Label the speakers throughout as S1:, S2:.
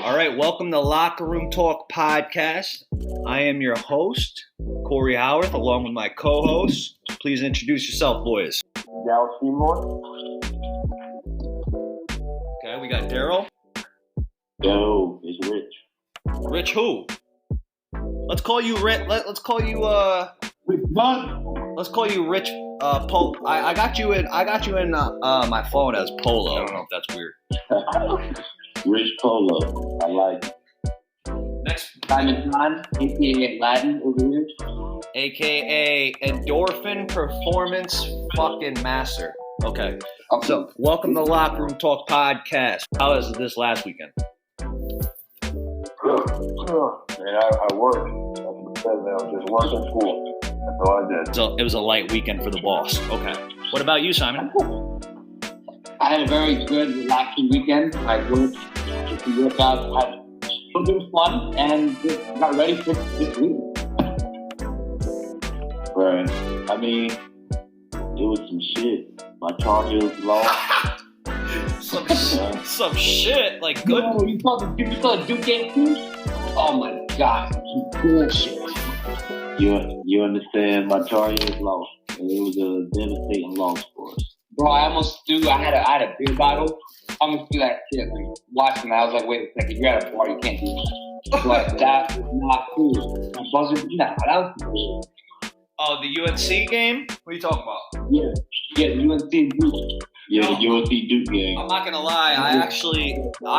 S1: All right, welcome to Locker Room Talk Podcast. I am your host, Corey Howarth, along with my co-host. Please introduce yourself, boys.
S2: Dallas Seymour.
S1: Okay, we got Daryl.
S2: Yo, it's Rich.
S1: Rich who? Let's call you Rich. Let's call you Let's call you Rich. I got you in my phone as Polo. I don't know if that's weird.
S2: Rich Polo. I like it.
S1: Next,
S3: Simon Khan, aka Latin over here.
S1: AKA Endorphin Performance Fucking Master. Okay. So, welcome to Locker Room Talk Podcast. How was this last weekend?
S2: Man, I worked. That's what I said, man. I was just working school. That's all I did.
S1: So, it was a light weekend for the boss. Okay. What about you, Simon?
S3: I had a very good, relaxing weekend. I worked, just to work out, had a little bit of fun, and just got ready for this week.
S2: Right. I mean, it was some shit. My Chargers lost.
S1: Some shit, like good.
S3: No, you saw the Duke game too? Oh my god, some bullshit.
S2: You understand? My Chargers lost. And it was a devastating loss for us.
S3: Bro, I almost threw. I had a beer bottle. I almost threw that shit. Like watching that, I was like, wait a second, you're at a bar, you can't do that. But that was not cool. My buzzer, that was cool.
S1: Oh, the UNC game? What are you talking about?
S3: Yeah, the UNC Duke.
S2: Yeah, the UNC Duke game.
S1: I'm not gonna lie. I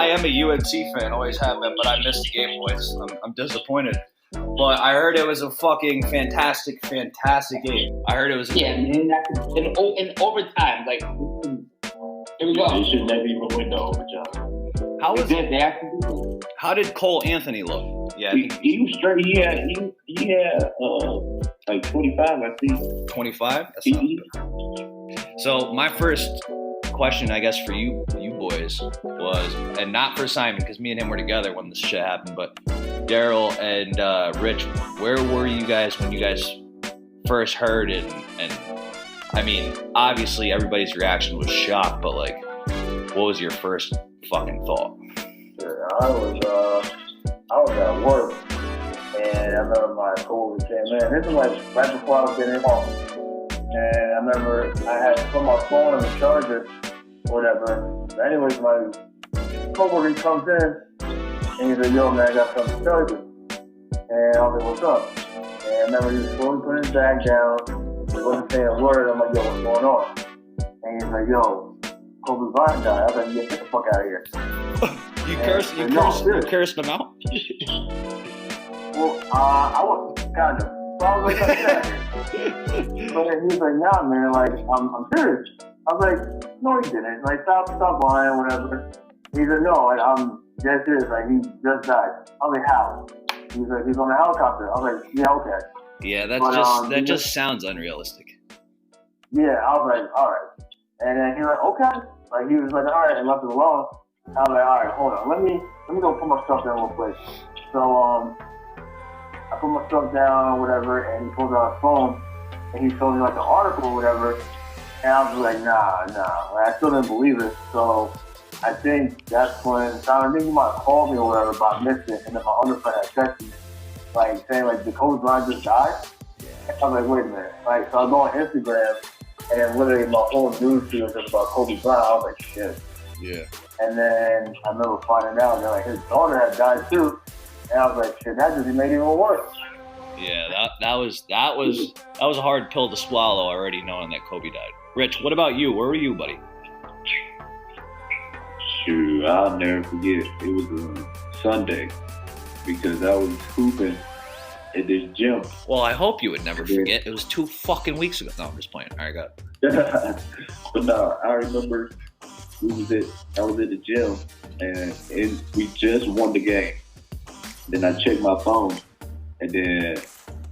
S1: am a UNC fan. Always have been, but I missed the game, boys. I'm disappointed. But I heard it was a fucking fantastic game. I heard it was.
S3: Yeah, man. In overtime, like here we go.
S2: They should never even win the overtime.
S1: How did Cole Anthony look? Yeah,
S2: he was straight. He had like 25, I think.
S1: 25. That's not So my first question, I guess, for you boys was, and not for Simon, because me and him were together when this shit happened, but Daryl and Rich, where were you guys when you guys first heard it? And I mean, obviously everybody's reaction was shock, but like, what was your first fucking thought?
S2: Yeah, I was at work, and I remember my coworker came in. This was like right before I was getting home, and I remember I had to put my phone on the charger, or whatever. But anyways, my coworker comes in, and he's like, "Yo, man, I got something to tell you." And I was like, "What's up?" And I remember he was slowly putting his bag down. He wasn't saying a word. I'm like, "Yo, what's going on?" And he's like, "Yo, Kobe Bryant died." I was like, "Yeah, get the fuck out of here."
S1: You cursed him out?
S2: Well, I was kind of. So I was like, so then he's like, "Nah, man, like, I'm serious." I was like, "No, he didn't. Like, stop lying, whatever." He's like, "No, like, I'm dead serious. Like, he just died." I was like, "How?" He's like, "He's on a helicopter." I was like, "Yeah, okay."
S1: Yeah, that just sounds unrealistic.
S2: Yeah, I was like, "All right." And then he was like, "Okay." Like, he was like, "All right," and left it alone. I was like, "All right, hold on. Let me go put my stuff down real quick." So, I put my stuff down or whatever, and he pulls out his phone, and he showed me like an article or whatever, and I was like, nah. Like, I still didn't believe it. So I think that's when I think you might have called me or whatever, but I missed it, and then my other friend had texted me, like saying like, "Did Kobe Bryant just die?" And I was like, "Wait a minute!" Like, so I go on Instagram, and then literally my whole news feed was just about Kobe Bryant. I was like, shit.
S1: Yeah.
S2: And then I remember finding out that like his daughter had died too. And I was like, shit, that just made it even worse.
S1: Yeah, that was a hard pill to swallow already knowing that Kobe died. Rich, what about you? Where were you, buddy?
S2: Shoot, I'll never forget. It was a Sunday because I was hooping at this gym.
S1: Well, I hope you would never forget. It was 2 fucking weeks ago. No, I'm just playing. All right, got it.
S2: But no, I remember I was at the gym and we just won the game. Then I checked my phone, and then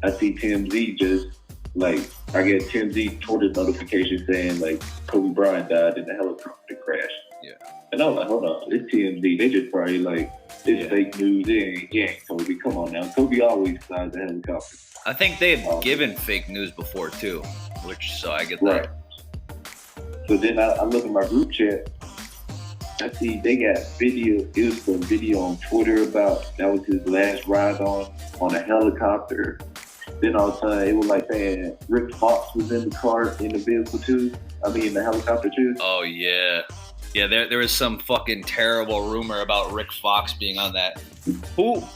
S2: I see TMZ just, like, I get TMZ Twitter notification saying, like, Kobe Bryant died in a helicopter crash.
S1: Yeah.
S2: And I was like, hold on, it's TMZ. They just probably, like, it's fake news. It ain't Kobe. Come on now. Kobe always flies the helicopter.
S1: I think they've given fake news before, too, so I get that.
S2: Right. So then I look at my group chat,
S4: I see they got video. It was a video on Twitter about that was his last ride on a helicopter. Then all of a sudden it was like saying Rick Fox was in the car in the vehicle too. I mean the helicopter too.
S1: Oh yeah. Yeah, there was some fucking terrible rumor about Rick Fox being on that.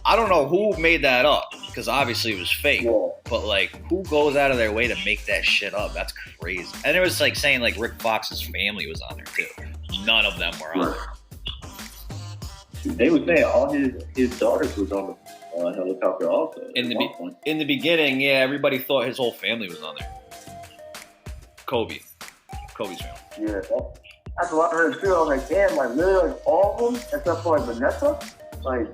S1: I don't know who made that up, because obviously it was fake.
S2: Yeah.
S1: But like, who goes out of their way to make that shit up? That's crazy. And it was like saying like Rick Fox's family was on there too. None of them were on there.
S4: They were saying all his daughters was on the helicopter also.
S1: In the beginning, yeah, everybody thought his whole family was on there. Kobe's family.
S2: Yeah. That's what I heard too. I was like, damn, like literally like all of them except for like Vanessa. Like,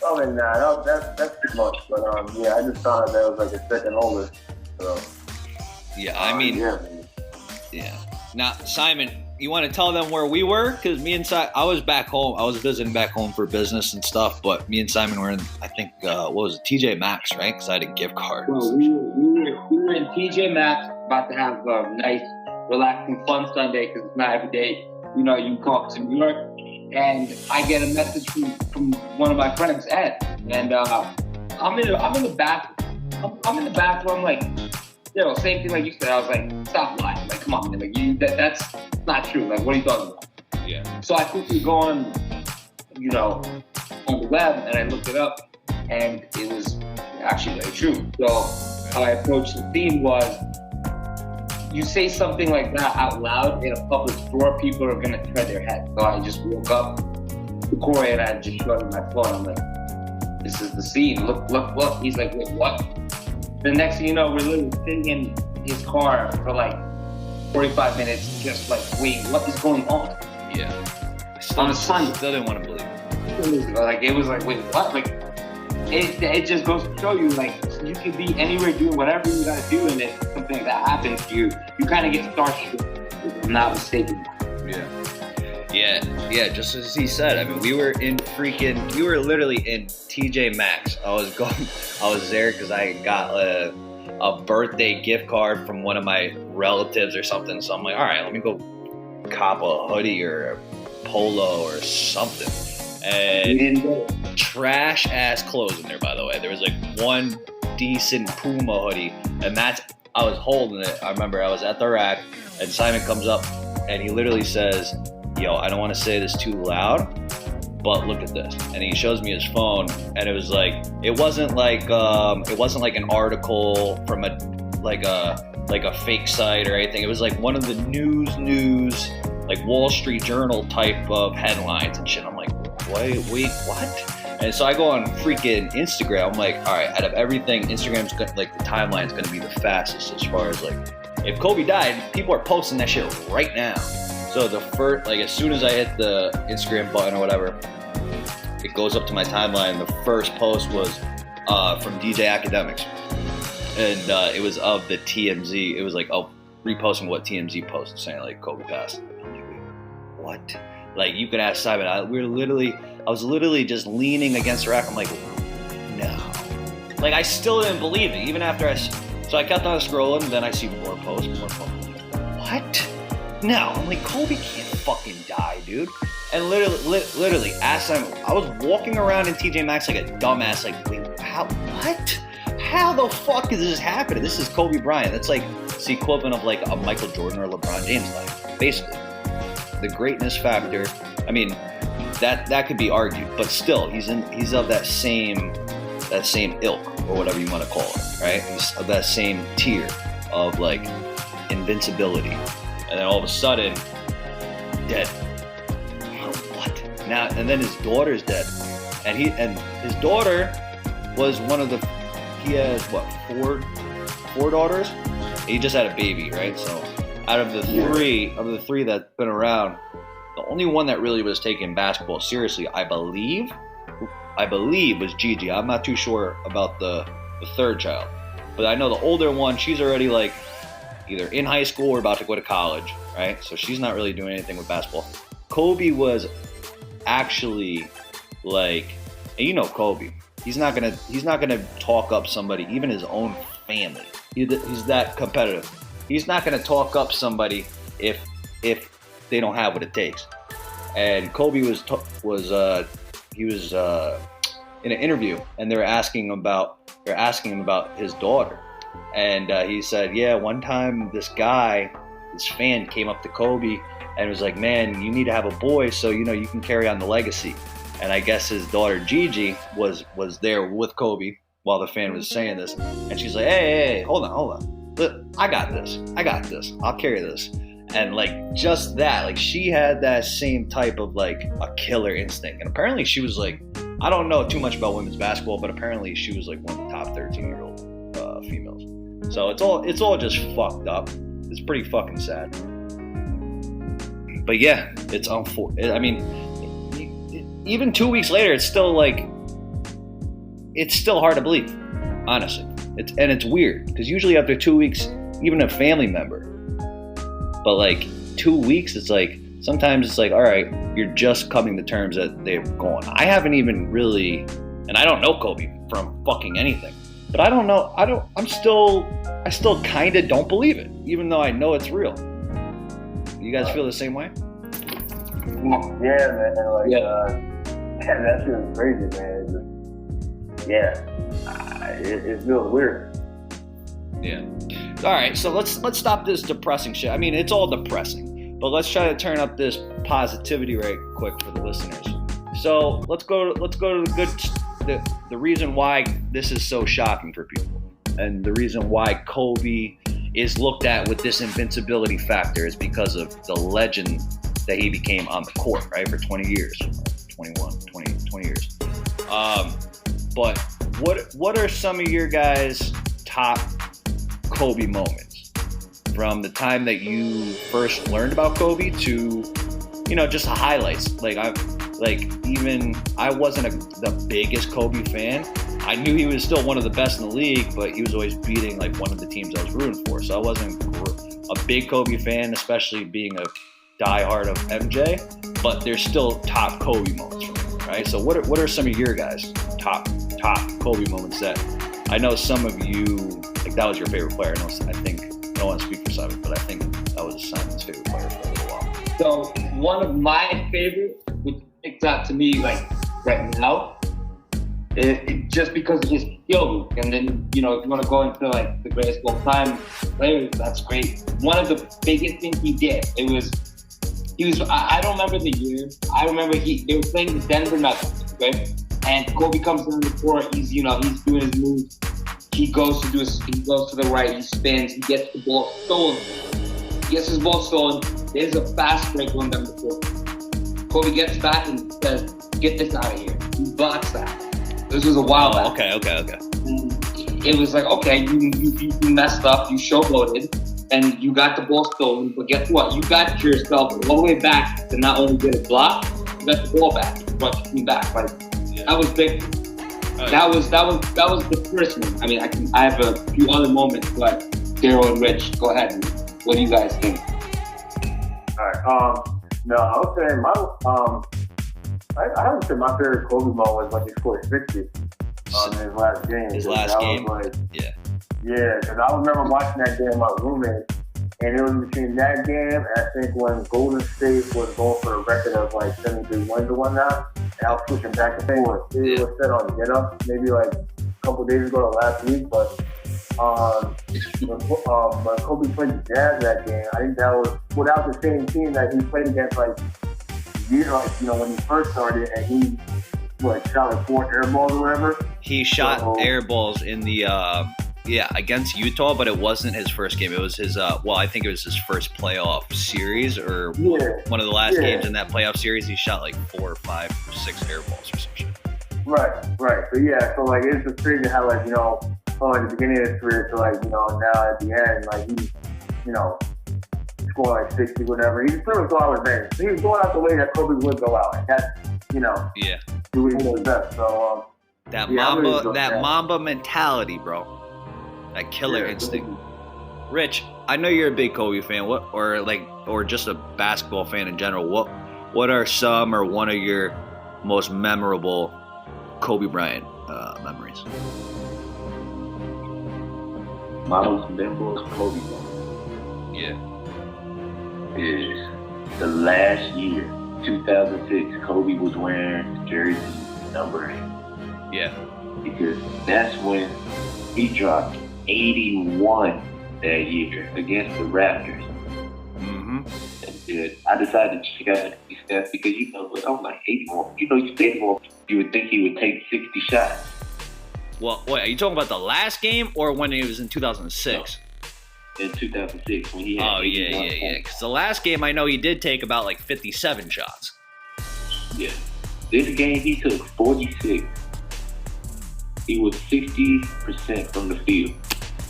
S2: other than that, that's too much. But yeah, I just found out that was like a second older. So.
S1: Yeah, I mean, yeah. Now, Simon, you want to tell them where we were? Because me and Simon, I was back home. I was visiting back home for business and stuff. But me and Simon were in, I think, what was it, TJ Maxx, right? Because I had a gift card.
S3: Well, we were in TJ Maxx, about to have a nice, relaxing, fun Sunday, because it's not every day, you know, you come up to New York. And I get a message from one of my friends, Ed. And I'm in the bathroom. I'm in the bathroom, like, you know, same thing like you said. I was like, stop lying. Like, come on, man. Like, that's not true. Like, what are you talking about?
S1: Yeah.
S3: So I quickly go on, you know, on the web, and I looked it up, and it was actually very true. So how I approached the theme was, you say something like that out loud in a public store, people are gonna turn their head. So I just woke up to Corey and I just showed him my phone. I'm like, this is the scene. Look. He's like, wait, what? The next thing you know, we're literally sitting in his car for like 45 minutes, just like, wait, what is going on?
S1: Yeah.
S3: On a Sunday.
S1: Still didn't want to believe it.
S3: Like, it was like, wait, what? Like, it just goes to show you, like, you could be anywhere doing whatever you gotta do, and if something like that happens to you, you kind of get starstruck, if I'm not mistaken.
S1: Yeah, just as he said. I mean, we were literally in TJ Maxx. I was there because I got a birthday gift card from one of my relatives or something. So I'm like, all right, let me go cop a hoodie or a polo or something. And trash ass clothes in there, by the way. There was like one decent Puma hoodie, and I was holding it. I remember I was at the rack, and Simon comes up, and he literally says, yo, I don't want to say this too loud, but look at this. And he shows me his phone, and it was like, it wasn't like an article from a fake site or anything. It was like one of the news, like Wall Street Journal type of headlines and shit. I'm like, wait, what? And so I go on freaking Instagram. I'm like, all right, out of everything, Instagram's like the timeline's gonna be the fastest as far as like, if Kobe died, people are posting that shit right now. So the first, like, as soon as I hit the Instagram button or whatever, it goes up to my timeline. The first post was from DJ Academics, and it was of the TMZ. It was like, reposting what TMZ posted, saying like Kobe passed. I'm like, what? Like, you can ask Simon. I was literally just leaning against the rack. I'm like, no. Like, I still didn't believe it, even after so I kept on scrolling, and then I see more posts. What? No. I'm like, Kobe can't fucking die, dude. And literally, asked Simon. I was walking around in TJ Maxx like a dumbass, like, wait, what? How the fuck is this happening? This is Kobe Bryant. That's like, it's the equivalent of like a Michael Jordan or LeBron James life, basically. The greatness factor, I mean, that could be argued, but still, he's of that same ilk, or whatever you want to call it, right? He's of that same tier of like invincibility, and then all of a sudden, dead. What? Now, and then his daughter's dead, and his daughter was one of the. He has what, four daughters? He just had a baby, right? So out of the three that's been around, the only one that really was taking basketball seriously, I believe was Gigi. I'm not too sure about the third child, but I know the older one, she's already like either in high school or about to go to college, right? So she's not really doing anything with basketball. Kobe was actually like, and you know Kobe, he's not gonna talk up somebody, even his own family. He's that competitive. He's not gonna talk up somebody if they don't have what it takes. and Kobe was in an interview, and they're asking him about his daughter, and he said, yeah, one time this fan came up to Kobe and was like, man, you need to have a boy so you can carry on the legacy. And I guess his daughter Gigi was there with Kobe while the fan was saying this, and she's like, hey, hold on, look, I got this, I'll carry this. And like just that, like she had that same type of like a killer instinct. And apparently she was like, I don't know too much about women's basketball, but apparently she was like one of the top 13-year-old females. So it's all just fucked up. It's pretty fucking sad. But yeah, it's I mean, even 2 weeks later, it's still hard to believe, honestly. It's weird because usually after 2 weeks, even a family member. But like 2 weeks, it's like sometimes it's like, all right, you're just coming to terms that they're gone. I haven't even really, and I don't know Kobe from fucking anything. But I don't know. I still kind of don't believe it, even though I know it's real. You guys feel the same way?
S2: Yeah, man. Like, that shit is crazy, man. It feels weird.
S1: Yeah. All right, so let's stop this depressing shit. I mean, it's all depressing, but let's try to turn up this positivity right quick for the listeners. So let's go to the reason why this is so shocking for people, and the reason why Kobe is looked at with this invincibility factor is because of the legend that he became on the court, right, for 20 years, 20 years. But what are some of your guys' top Kobe moments from the time that you first learned about Kobe to, just the highlights? I wasn't the biggest Kobe fan. I knew he was still one of the best in the league, but he was always beating like one of the teams I was rooting for. So I wasn't a big Kobe fan, especially being a diehard of MJ. But there's still top Kobe moments for me, right? So what are some of your guys' top Kobe moments that I know some of you, like that was your favorite player? I don't want to speak for Simon, but I think that was Simon's favorite player for a little while.
S3: So one of my favorites, which sticks out to me like right now, it just because of his skill. And then, if you want to go into like the greatest of all time players, that's great. One of the biggest things he did, I don't remember the year. I remember they were playing the Denver Nuggets, okay? And Kobe comes on the court, he's doing his moves. He goes to the right, he spins, he gets the ball stolen. He gets his ball stolen. There's a fast break going down the court. Kobe gets back and says, get this out of here. He blocks that. This was a while back.
S1: Okay.
S3: It was like, okay, you messed up, you showboated, and you got the ball stolen, but guess what? You got yourself all the way back to not only get it blocked, you got the ball back, you brought your team back. That was big. That was the first one. I mean, I have a few other moments, but Daryl and Rich, go ahead. What do you guys think?
S2: All right. No, I would say I would say my favorite Kobe moment was when he scored 60 in his last game.
S1: His last game?
S2: Yeah, because I remember watching that game with my roommate, and it was between that game and I think when Golden State was going for a record of like 73 wins or whatnot, and I was switching back and forth. It was set on Get Up maybe like a couple days ago or last week, but when Kobe played the Jazz that game, I think that was without the same team that he played against when he first started, and he shot like 4 air balls or whatever.
S1: He shot air balls in the against Utah, but it wasn't his first game. It was his I think it was his first playoff series or one of the last games in that playoff series. He shot like 4 or 5 or 6 air balls or some shit. Right.
S2: So it's just crazy how at the beginning of his career to now at the end, he's scoring like 60, whatever. He just pretty much go out with vengeance. He was going out the way that Kobe would go out. And that's, do what he does best. So,
S1: that Mamba mentality, bro. That killer instinct. Rich, I know you're a big Kobe fan. Or just a basketball fan in general. What are some or one of your most memorable Kobe Bryant memories?
S4: My most memorable Kobe moment is the last year 2006, Kobe was wearing jersey number 8.
S1: Yeah.
S4: Because that's when he dropped 81 that year against the Raptors.
S1: Mm-hmm.
S4: And dude, I decided to check out these stats because I'm like 81. You say 81, you would think he would take 60 shots.
S1: Well, wait, are you talking about the last game or when it was in 2006?
S4: No. In 2006 when he had.
S1: Oh yeah. Because the last game I know he did take about like 57 shots.
S4: Yeah. This game he took 46. He was 60% from the field.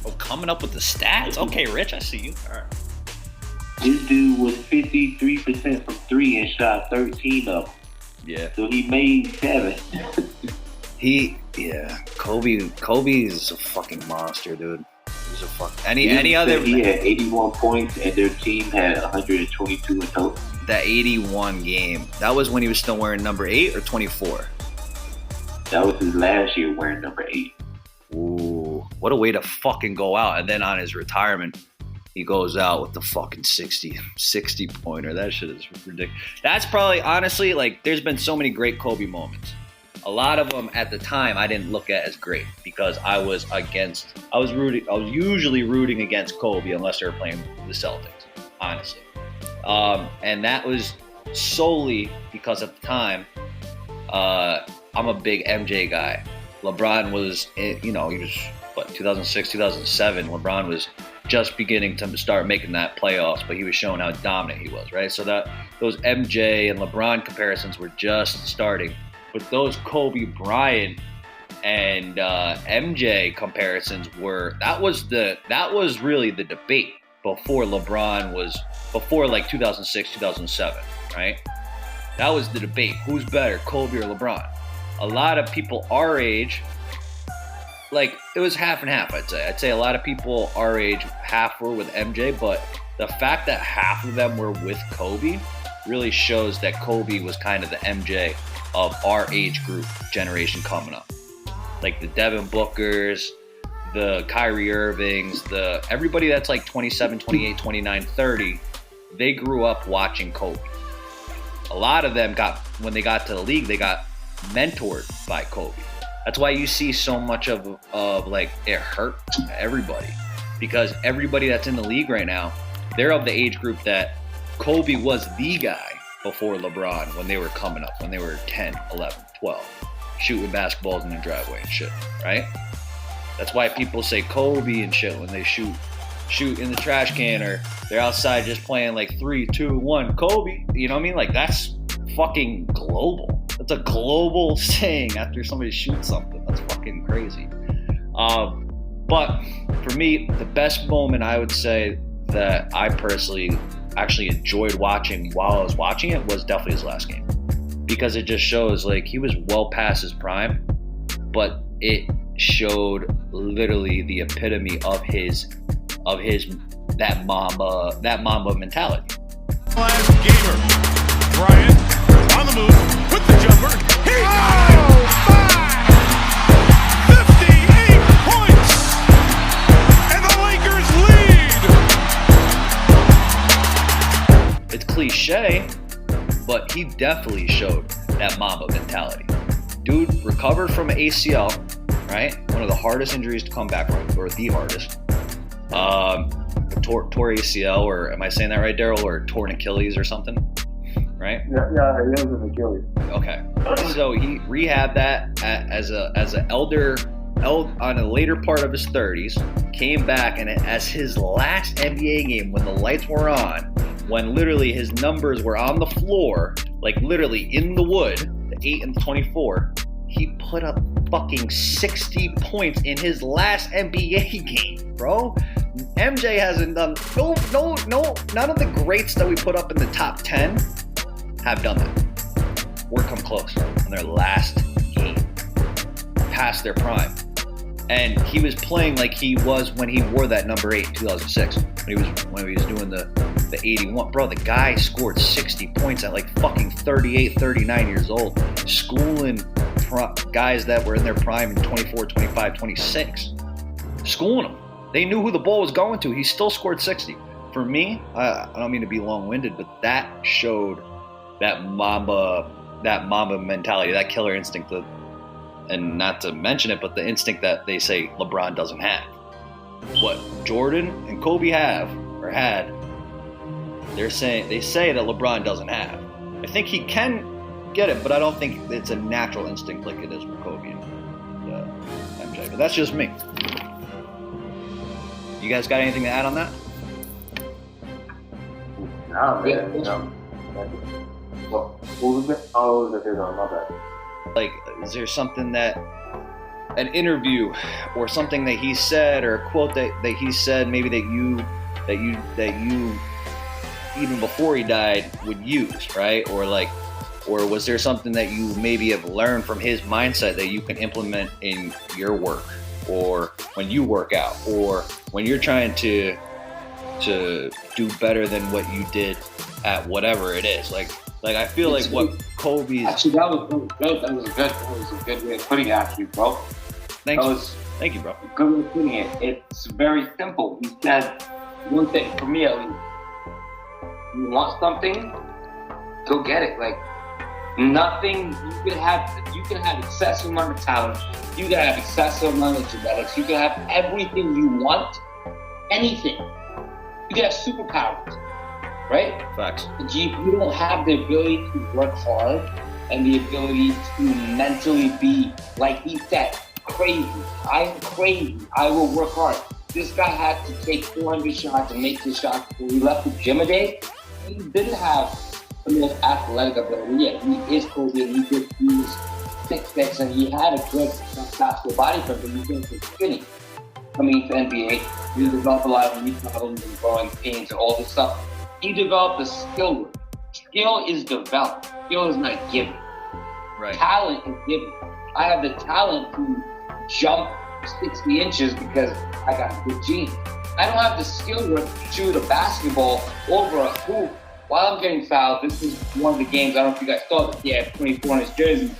S1: Oh, coming up with the stats? Okay, Rich, I see you. All right.
S4: This dude was 53% from 3 and shot 13 of them.
S1: Yeah.
S4: So he made 7.
S1: Kobe's a fucking monster, dude. He's a fuck. Any other?
S4: He had 81 points and their team had 122 in total.
S1: That 81 game, that was when he was still wearing number 8 or 24?
S4: That was his last year wearing number 8.
S1: Ooh, what a way to fucking go out. And then on his retirement, he goes out with the fucking 60 pointer. That shit is ridiculous. That's probably, honestly, like, there's been so many great Kobe moments. A lot of them at the time I didn't look at as great because I was usually rooting against Kobe unless they were playing the Celtics, honestly. And that was solely because at the time, I'm a big MJ guy. LeBron was, he was, 2006, 2007. LeBron was just beginning to start making that playoffs, but he was showing how dominant he was, right? So that those MJ and LeBron comparisons were just starting. But those Kobe, Bryant, and MJ comparisons that was really the debate before like 2006, 2007, right? That was the debate. Who's better, Kobe or LeBron? A lot of people our age, like, it was half and half, I'd say. I'd say a lot of people our age, half were with MJ, but the fact that half of them were with Kobe really shows that Kobe was kind of the MJ of our age group generation coming up. Like the Devin Bookers, the Kyrie Irvings, everybody that's like 27, 28, 29, 30, they grew up watching Kobe. A lot of them when they got to the league, they got mentored by Kobe. That's why you see so much of like it hurt everybody, because everybody that's in the league right now, they're of the age group that Kobe was the guy before LeBron when they were coming up, when they were 10, 11, 12, shooting basketballs in the driveway and shit, right? That's why people say Kobe and shit when they shoot in the trash can, or they're outside just playing like 3, 2, 1, Kobe. You know what I mean? Like, that's fucking global. That's a global saying after somebody shoots something. That's fucking crazy. But for me, the best moment I would say that I personally actually enjoyed watching while I was watching it was definitely his last game, because it just shows like he was well past his prime, but it showed literally the epitome of his that Mamba mentality.
S5: Last gamer, Bryant on the move with the jumper. He got it! 58 points, and the Lakers lead.
S1: It's cliche, but he definitely showed that Mamba mentality. Dude recovered from an ACL, right? One of the hardest injuries to come back from, or the hardest. Tore ACL, or am I saying that right, Daryl? Or torn Achilles or something, right?
S2: Yeah, it was an Achilles.
S1: Okay, so he rehabbed that as an elder on a later part of his 30s, came back, and as his last NBA game, when the lights were on, when literally his numbers were on the floor, like literally in the wood, the 8 and the 24, he put up fucking 60 points in his last NBA game, bro. MJ hasn't done, no, none of the greats that we put up in the top 10 have done that. Or come close on their last game, past their prime. And he was playing like he was when he wore that number 8 in 2006, when he was doing the 81. Bro, the guy scored 60 points at like fucking 38, 39 years old, schooling guys that were in their prime in 24, 25, 26. Schooling them. They knew who the ball was going to. He still scored 60. For me, I don't mean to be long-winded, but that showed that Mamba mentality, that killer instinct, and not to mention it, but the instinct that they say LeBron doesn't have. What Jordan and Kobe have or had, they say that LeBron doesn't have. I think he can get it, but I don't think it's a natural instinct like it is with Kobe and MJ. But that's just me. You guys got anything to add on that?
S2: Nah, man. What was it? Oh, it was my bad.
S1: Like, is there something that an interview or something that he said or a quote that he said maybe that you even before he died would use, right? Or was there something that you maybe have learned from his mindset that you can implement in your work, or when you work out, or when you're trying to do better than what you did at whatever it is? Like I feel like what Kobe's
S3: actually that was good. That was a good way of putting it, actually, bro.
S1: Thank you, bro.
S3: Good way of putting it. It's very simple. He said one thing for me at least. You want something, go get it. Like nothing, you can have excessive amount of talent, you can have excessive amount of genetics, you can have everything you want, anything. You can have superpowers, right?
S1: Facts.
S3: But you don't have the ability to work hard and the ability to mentally be, like he said, crazy. I'm crazy. I will work hard. This guy had to take 400 shots and make his shots before he left the gym a day. He didn't have the most athletic ability. Yeah, he is Kobe and he did use 6'6" and he had a good basketball body frame, but he wasn't skinny. Coming into NBA, he developed a lot of knee problems and growing pains and all this stuff. He developed a skill work. Skill is developed. Skill is not given.
S1: Right.
S3: Talent is given. I have the talent to jump 60 inches because I got good genes. I don't have the skill work to shoot a basketball over a hoop while I'm getting fouled. This is one of the games, I don't know if you guys saw this. Yeah, 24 in his jersey.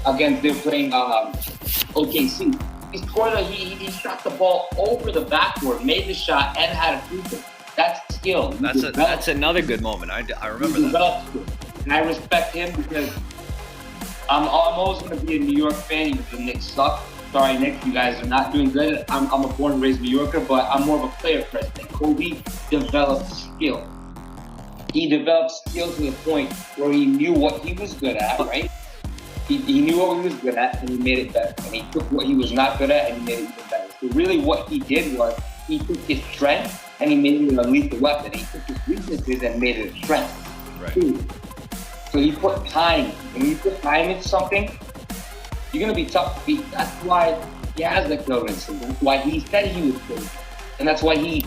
S3: Again, they're playing OKC. He shot the ball over the backboard, made the shot, and had a free throw. That's skill.
S1: That's another good moment. I remember that.
S3: And I respect him because I'm always going to be a New York fan even if the Knicks suck. Sorry, Nick, you guys are not doing good. I'm a born and raised New Yorker, but I'm more of a player person. Kobe developed skill. He developed skill to the point where he knew what he was good at, right? He knew what he was good at, and he made it better. And he took what he was not good at, and he made it even better. So really what he did was he took his strength, and he made it a lethal weapon. He took his weaknesses and made it a strength.
S1: Right.
S3: So he put time. When you put time into something, you're going to be tough to beat. That's why he has that killer instinct. That's why he said he was good. And that's why he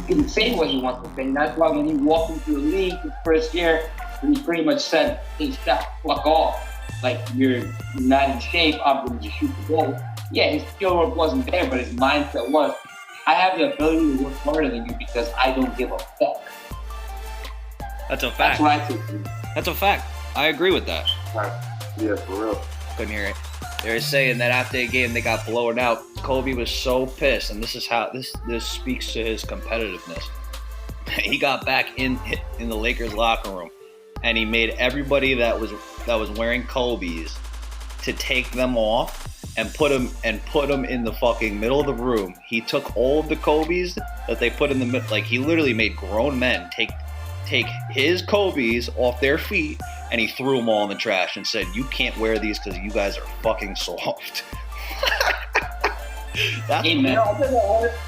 S3: can say what he wants to say. And that's why when he walked into the league his first year, he pretty much said, hey, stop, fuck off. Like, you're not in shape, I'm going to just shoot the ball. Yeah, his skill work wasn't there, but his mindset was, I have the ability to work harder than you because I don't give a fuck.
S1: That's a fact.
S3: That's what I think.
S1: That's a fact. I agree with that.
S2: Yeah, for real.
S1: Couldn't hear it. They were saying that after the game they got blown out, Kobe was so pissed, and this is how this speaks to his competitiveness. He got back in the Lakers locker room, and he made everybody that was wearing Kobe's to take them off and put them in the fucking middle of the room. He took all of the Kobe's that they put in the middle. Like, he literally made grown men take his Kobe's off their feet, and he threw them all in the trash and said, "You can't wear these because you guys are fucking soft."
S3: Amen.
S2: You know,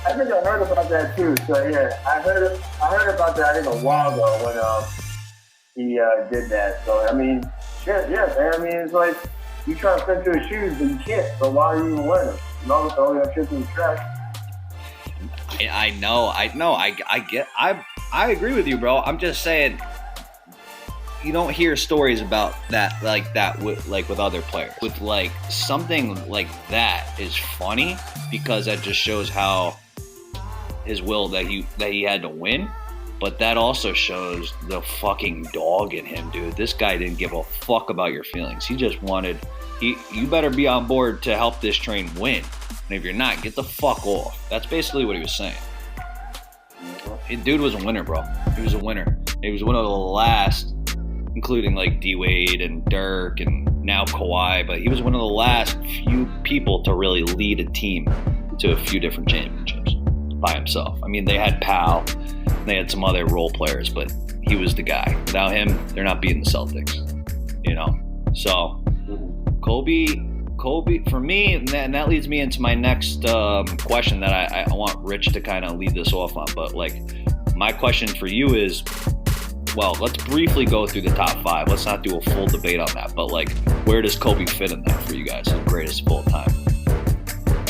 S2: I think I heard about that too. So yeah, I heard about that I think a while ago when he did that. So I mean, yeah, man. I mean, it's like you try to fit to his shoes, but you can't. So why are you even wearing them? You know, throw that shit in the trash.
S1: I know. I agree with you, bro. I'm just saying, you don't hear stories about that with other players. With like something like that is funny because that just shows how his will that he had to win. But that also shows the fucking dog in him, dude. This guy didn't give a fuck about your feelings. He just wanted, you better be on board to help this train win. And if you're not, get the fuck off. That's basically what he was saying. Dude was a winner, bro. He was a winner. He was one of the last including like D-Wade and Dirk and now Kawhi, but he was one of the last few people to really lead a team to a few different championships by himself. I mean, they had Powell, and they had some other role players, but he was the guy. Without him, they're not beating the Celtics, you know? So Kobe, for me, and that leads me into my next question that I want Rich to kind of lead this off on. But, like, my question for you is, well, let's briefly go through the top 5. Let's not do a full debate on that. But, like, where does Kobe fit in that for you guys, the greatest of all time?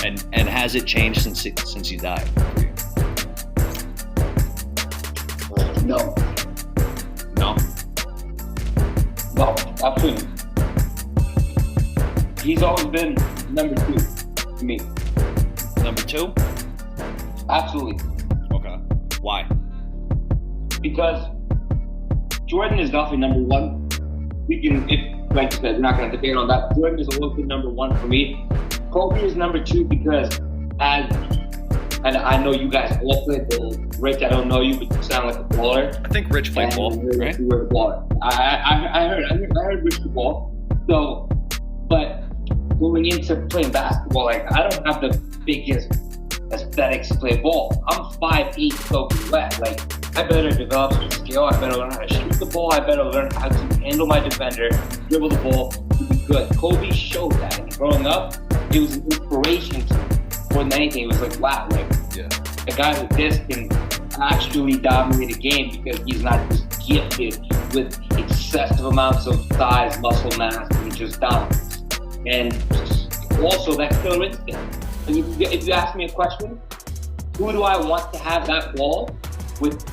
S1: And has it changed since he died for you?
S3: No.
S1: No?
S3: No, absolutely. He's always been number 2 to me.
S1: Number 2?
S3: Absolutely.
S1: Okay. Why?
S3: Because Jordan is definitely number 1. We can, if like you said, we're not going to debate on that. Jordan is always been number 1 for me. Kobe is number 2 because and I know you guys all played ball. Rich, I don't know you, but you sound like a baller.
S1: I think Rich played ball, right?
S3: You were a baller. I heard Rich played ball. So, but going into playing basketball, like, I don't have the biggest aesthetics to play ball. I'm 5'8", soaking wet. Like, I better develop some skill. I better learn how to shoot the ball. I better learn how to handle my defender, dribble the ball, to be good. Kobe showed that. And growing up, it was an inspiration to me. More than anything, it was like, wow, like, a guy like this can actually dominate a game because he's not just gifted with excessive amounts of size, muscle mass, and he just dominates. And also that killer instinct. If you ask me a question, who do I want to have that ball with?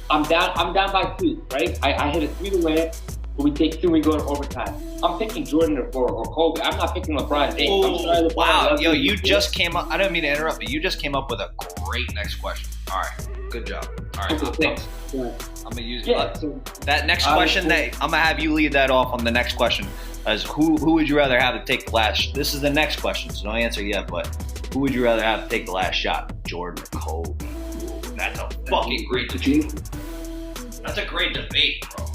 S3: I'm down by 2, right? I hit a 3 to win it, but we take 2 and we go to overtime. I'm picking Jordan or Kobe. I'm not picking LeBron James.
S1: Oh, wow. Yo, you just came up. I don't mean to interrupt, but you just came up with a great next question. All right. Good job. All right.
S3: Okay, thanks.
S1: I'm going to use
S3: that
S1: next question. I'm going to have you lead that off on the next question. As who would you rather have to take the last? This is the next question, so don't answer yet. But who would you rather have to take the last shot, Jordan or Kobe? That's a fucking great debate. That's a great debate, bro.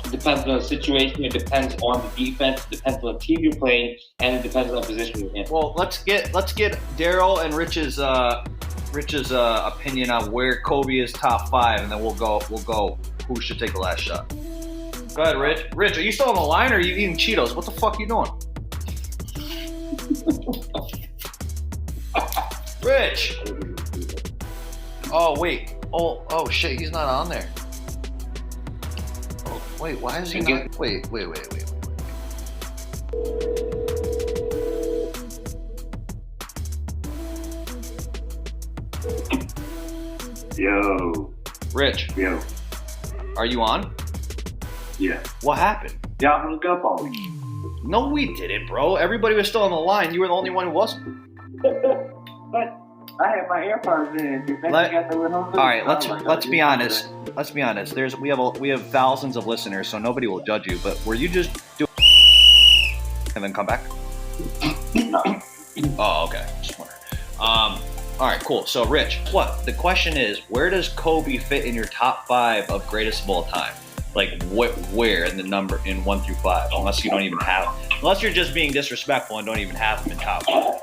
S3: It depends on the situation. It depends on the defense. It depends on the team you're playing, and it depends on the position you're in.
S1: Well, let's get Daryl and Rich's opinion on where Kobe is top 5, and then we'll go. Who should take the last shot? Go ahead, Rich. Rich, are you still on the line or are you eating Cheetos? What the fuck are you doing? Rich! Oh, wait. Oh, shit, he's not on there. Oh, wait, why is he not? Wait.
S4: Yo.
S1: Rich.
S4: Yo.
S1: Are you on?
S4: Yeah.
S1: What happened?
S4: Y'all hung up on me.
S1: No, we didn't, bro. Everybody was still on the line. You were the only one who wasn't.
S2: But I had my AirPods in.
S1: All right, let's be honest. Let's be honest. We have thousands of listeners, so nobody will judge you. But were you just doing and then come back?
S2: No.
S1: Oh, okay. Smart. All right, cool. So, Rich, the question is, where does Kobe fit in your top 5 of greatest of all time? Like, where in the number in 1 through 5? Unless you don't even have, unless you're just being disrespectful and don't even have them in top 5.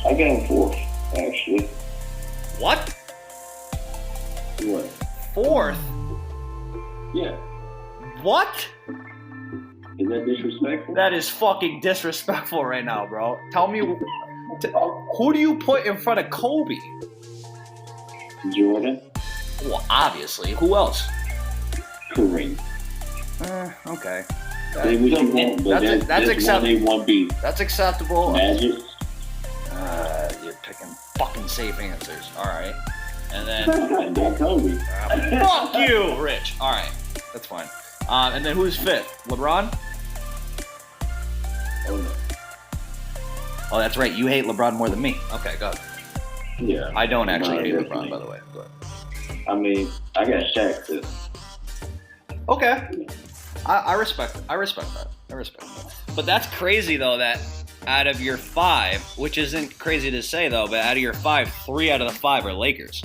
S4: I got him 4th, actually.
S1: What?
S4: What?
S1: 4th?
S4: Yeah.
S1: What?
S4: Is that disrespectful?
S1: That is fucking disrespectful right now, bro. Tell me, who do you put in front of Kobe?
S4: Jordan.
S1: Well, obviously. Who else?
S4: Kareem.
S1: Okay.
S4: Say what you want, but that's acceptable. 1A, 1B.
S1: That's acceptable.
S4: Magic.
S1: You're picking fucking safe answers. All right. And then...
S4: And then Kobe.
S1: Fuck you, Rich. All right. That's fine. And then who's 5th? LeBron?
S4: Oh, no.
S1: Oh, that's right. You hate LeBron more than me. Okay, go ahead.
S4: Yeah.
S1: I don't actually hate LeBron, by the way. Go ahead.
S4: I mean, I got Shaq too.
S1: Okay. I respect that. I respect that. But that's crazy, though, that out of your 5, which isn't crazy to say, though, but out of your 5, 3 out of the 5 are Lakers.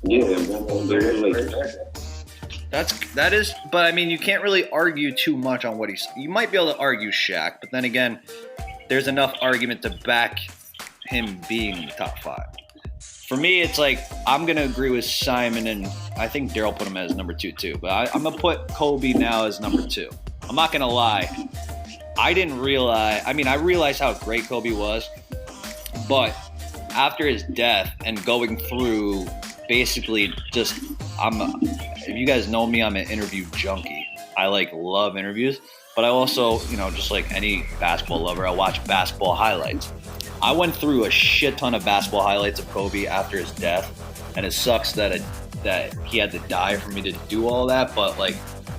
S4: Yeah, they're Lakers.
S1: That is, but I mean, you can't really argue too much on what you might be able to argue Shaq, but then again, there's enough argument to back him being in the top 5. For me, it's like, I'm going to agree with Simon, and I think Daryl put him as number 2 too, but I'm going to put Kobe now as number 2. I'm not going to lie. I realized how great Kobe was, but after his death and going through basically just, if you guys know me, I'm an interview junkie. I love interviews, but I also, just like any basketball lover, I watch basketball highlights. I went through a shit ton of basketball highlights of Kobe after his death, and it sucks that he had to die for me to do all that, but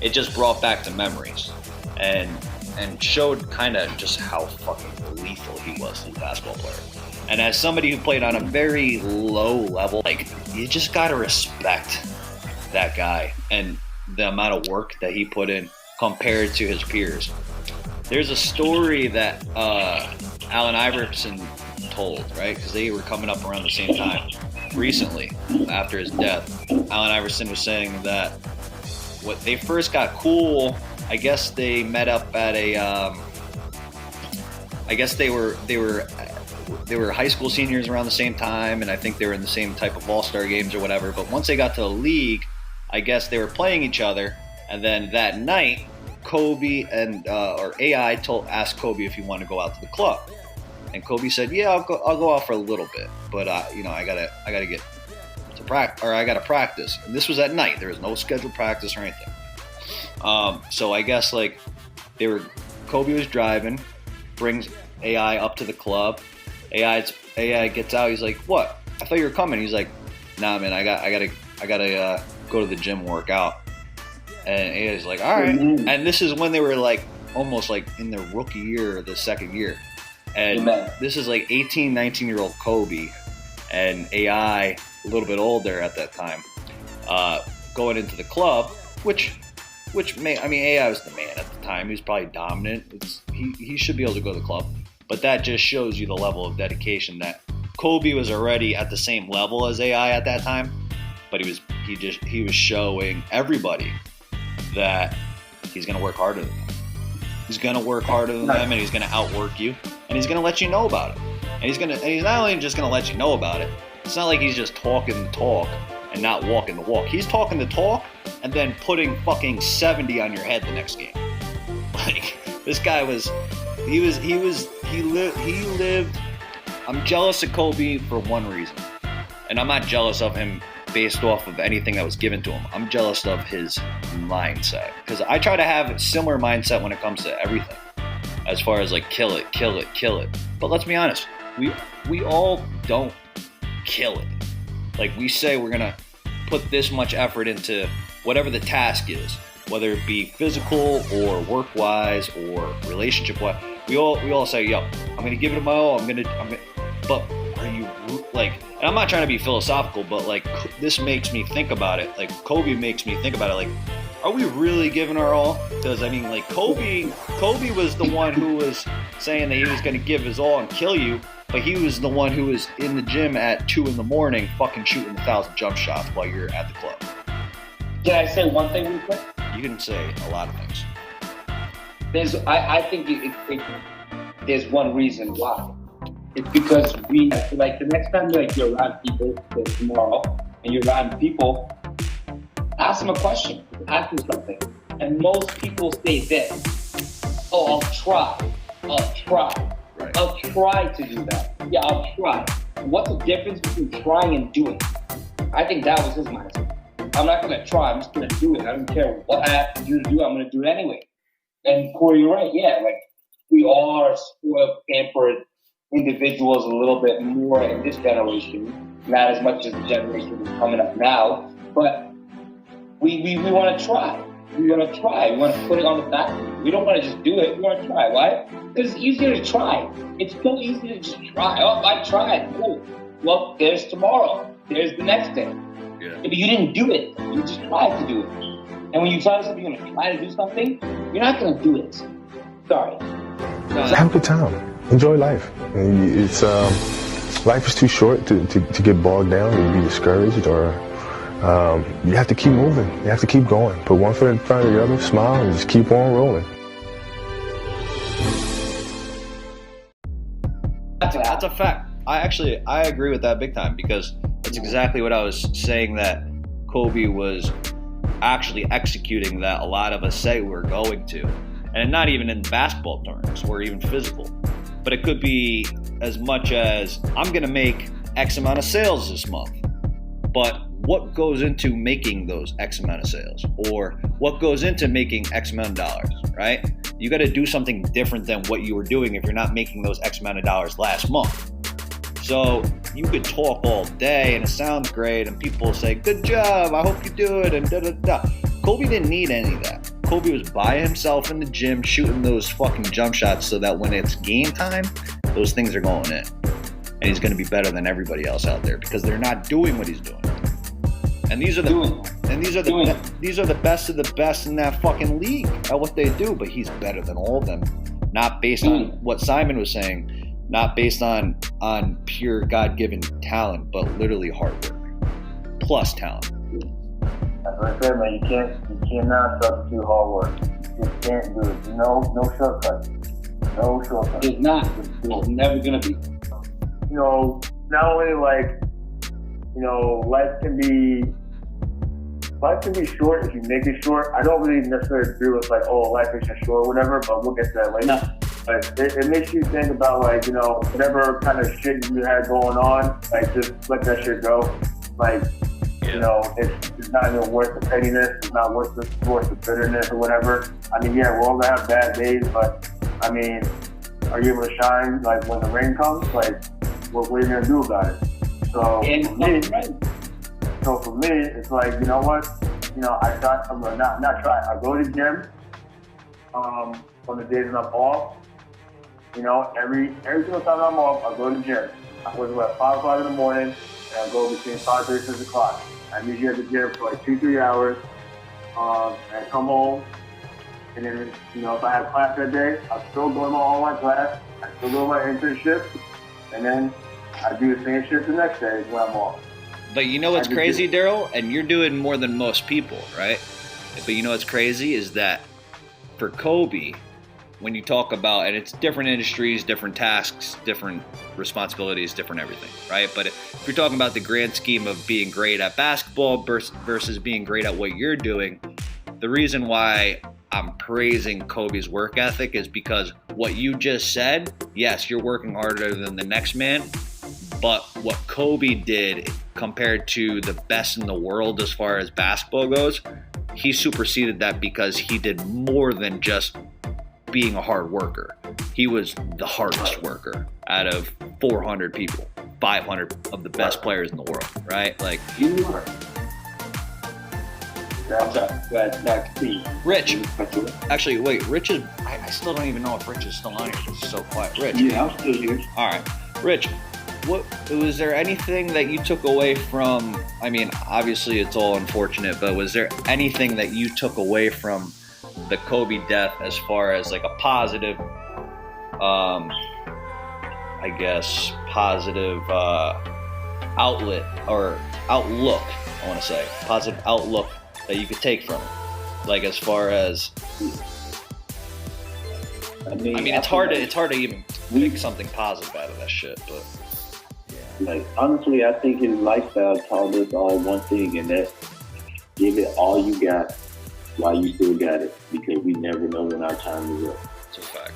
S1: it just brought back the memories and showed kind of just how fucking lethal he was as a basketball player. And as somebody who played on a very low level, you just gotta respect that guy and the amount of work that he put in compared to his peers. There's a story that Allen Iverson told, right? Because they were coming up around the same time recently after his death. Allen Iverson was saying that what they first got cool, I guess they met up at a I guess they were high school seniors around the same time, and I think they were in the same type of all-star games or whatever. But once they got to the league, I guess they were playing each other, and then that night, Kobe and or AI asked Kobe if he wanted to go out to the club, and Kobe said, "Yeah, I'll go out for a little bit, but I gotta get to practice, or I gotta practice." And this was at night; there was no scheduled practice or anything. So I guess Kobe was driving, brings AI up to the club. AI gets out. He's like, "What? I thought you were coming." He's like, "Nah, man, I gotta go to the gym, work out." And AI's like, "All right." Mm-hmm. And this is when they were almost in their rookie year or the second year. And this is 18, 19-year-old Kobe and AI, a little bit older at that time, going into the club, which AI was the man at the time. He was probably dominant. He should be able to go to the club. But that just shows you the level of dedication that Kobe was already at the same level as AI at that time, but he was showing everybody that he's going to work harder than them. He's going to work harder than them, and he's going to outwork you, and he's going to let you know about it. And he's not only just going to let you know about it. It's not like he's just talking the talk and not walking the walk. He's talking the talk and then putting fucking 70 on your head the next game. This guy he lived. I'm jealous of Kobe for one reason, and I'm not jealous of him based off of anything that was given to him. I'm jealous of his mindset, because I try to have a similar mindset when it comes to everything, as far as kill it, kill it, kill it. But let's be honest, we all don't kill it. We say we're gonna put this much effort into whatever the task is, whether it be physical or work-wise or relationship-wise. We all say, "Yo, I'm gonna give it my all. I'm gonna." But are you And I'm not trying to be philosophical, but this makes me think about it. Kobe makes me think about it. Are we really giving our all? Because Kobe was the one who was saying that he was gonna give his all and kill you, but he was the one who was in the gym at 2 a.m, fucking shooting 1,000 jump shots while you're at the club.
S3: Can I say one thing real quick?
S1: You can say a lot of things.
S3: I think there's one reason why. It's because the next time you're around people, tomorrow, and you're around people, ask them a question, ask them something. And most people say this: "Oh, I'll try.
S1: Right.
S3: I'll try to do that. Yeah, I'll try." What's the difference between trying and doing? I think that was his mindset. I'm not going to try, I'm just going to do it. I don't care what I have to do, I'm going to do it anyway. And Corey, you're right, yeah, we are spoiled, pampered individuals a little bit more in this generation, not as much as the generation that's coming up now, but we want to try. We want to try. We want to put it on the back. We don't want to just do it. We want to try. Why? Because it's easier to try. It's so easy to just try. Oh, I tried. Cool. Well, there's tomorrow. There's the next day.
S1: Yeah.
S3: But you didn't do it. You just tried to do it. And when you try something, you're going to try to do something, you're not going to do it. Sorry.
S6: Have a good time. Enjoy life. It's life is too short to get bogged down and be discouraged or You have to keep moving. You have to keep going. Put one foot in front of the other, smile, and just keep on rolling.
S1: That's a fact. I agree with that big time, because that's exactly what I was saying, that Kobe was actually executing that a lot of us say we're going to. And not even in basketball terms or even physical. But it could be as much as, I'm going to make X amount of sales this month. But what goes into making those X amount of sales? Or what goes into making X amount of dollars, right? You got to do something different than what you were doing if you're not making those X amount of dollars last month. So you could talk all day and it sounds great and people say, good job, I hope you do it, and da-da-da. Kobe didn't need any of that. Kobe was by himself in the gym shooting those fucking jump shots so that when it's game time, those things are going in. And he's going to be better than everybody else out there because they're not doing what he's doing. And these are the best of the best in that fucking league at what they do, but he's better than all of them. Not based on what Simon was saying, not based on pure God-given talent, but literally hard work plus talent.
S2: That's what I said, man. You cannot substitute hard work. You just can't do it. No shortcuts. No shortcuts.
S3: It's not. It's never gonna be.
S2: Not only life can be short if you make it short. I don't really necessarily agree with life is just short or whatever, but we'll get to that later.
S3: No.
S2: But it makes you think about whatever kind of shit you had going on, just let that shit go. It's not even worth the pettiness. It's not worth the bitterness or whatever. I mean, yeah, we're all gonna have bad days, but I mean, are you able to shine when the rain comes? What are you gonna do about it? So for me, it's you know what? I try. I'm gonna not try. I go to the gym on the days that I'm off. Every single time I'm off, I go to the gym. I go to 5 o'clock in the morning, and I go between 5:30 and 6 o'clock. I'm usually at the gym for 2-3 hours, and I come home, and then, if I have class that day, I still go to my online class, I still go to my internship, and then I do the same shit the next day when I'm off.
S1: But you know what's crazy, Daryl? And you're doing more than most people, right? But you know what's crazy is that for Kobe, when you talk about, and it's different industries, different tasks, different responsibilities, different everything, right? But if you're talking about the grand scheme of being great at basketball versus being great at what you're doing, the reason why I'm praising Kobe's work ethic is because what you just said, yes, you're working harder than the next man, but what Kobe did compared to the best in the world as far as basketball goes, he superseded that because he did more than just being a hard worker. He was the hardest worker out of 400 people, 500 of the best players in the world, right?
S3: That's
S1: Rich. Actually, wait, Rich is, I still don't even know if Rich is still on here. It's so quiet. Rich.
S4: Yeah, I'm still here.
S1: All right. Rich, was there anything that you took away from, I mean, obviously it's all unfortunate, but was there anything that you took away from the Kobe death as far as a positive, positive outlet or outlook, I want to say, positive outlook that you could take from it? As far as, I mean it's hard to even make something positive out of that shit, but.
S4: Honestly, I think his lifestyle taught us all one thing, and that's give it all you got while you still got it, because we never know when our time is up.
S1: That's a fact.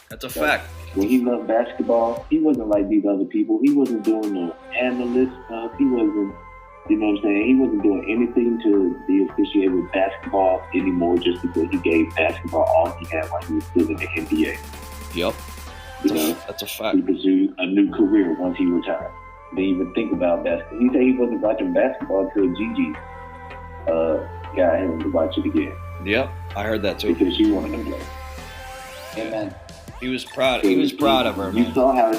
S1: That's a fact.
S4: When he loved basketball, he wasn't like these other people. He wasn't doing no analyst stuff. He wasn't, you know what I'm saying? He wasn't doing anything to be associated with basketball anymore just because he gave basketball all he had while he was still in the NBA.
S1: Yep. That's a fact.
S4: He pursued a new career once he retired. Didn't even think about basketball. He said he wasn't watching basketball until Gigi got him to watch it again.
S1: Yep, I heard that too.
S4: Because she wanted to play.
S3: Amen.
S1: He was proud. He was proud of her.
S4: You saw how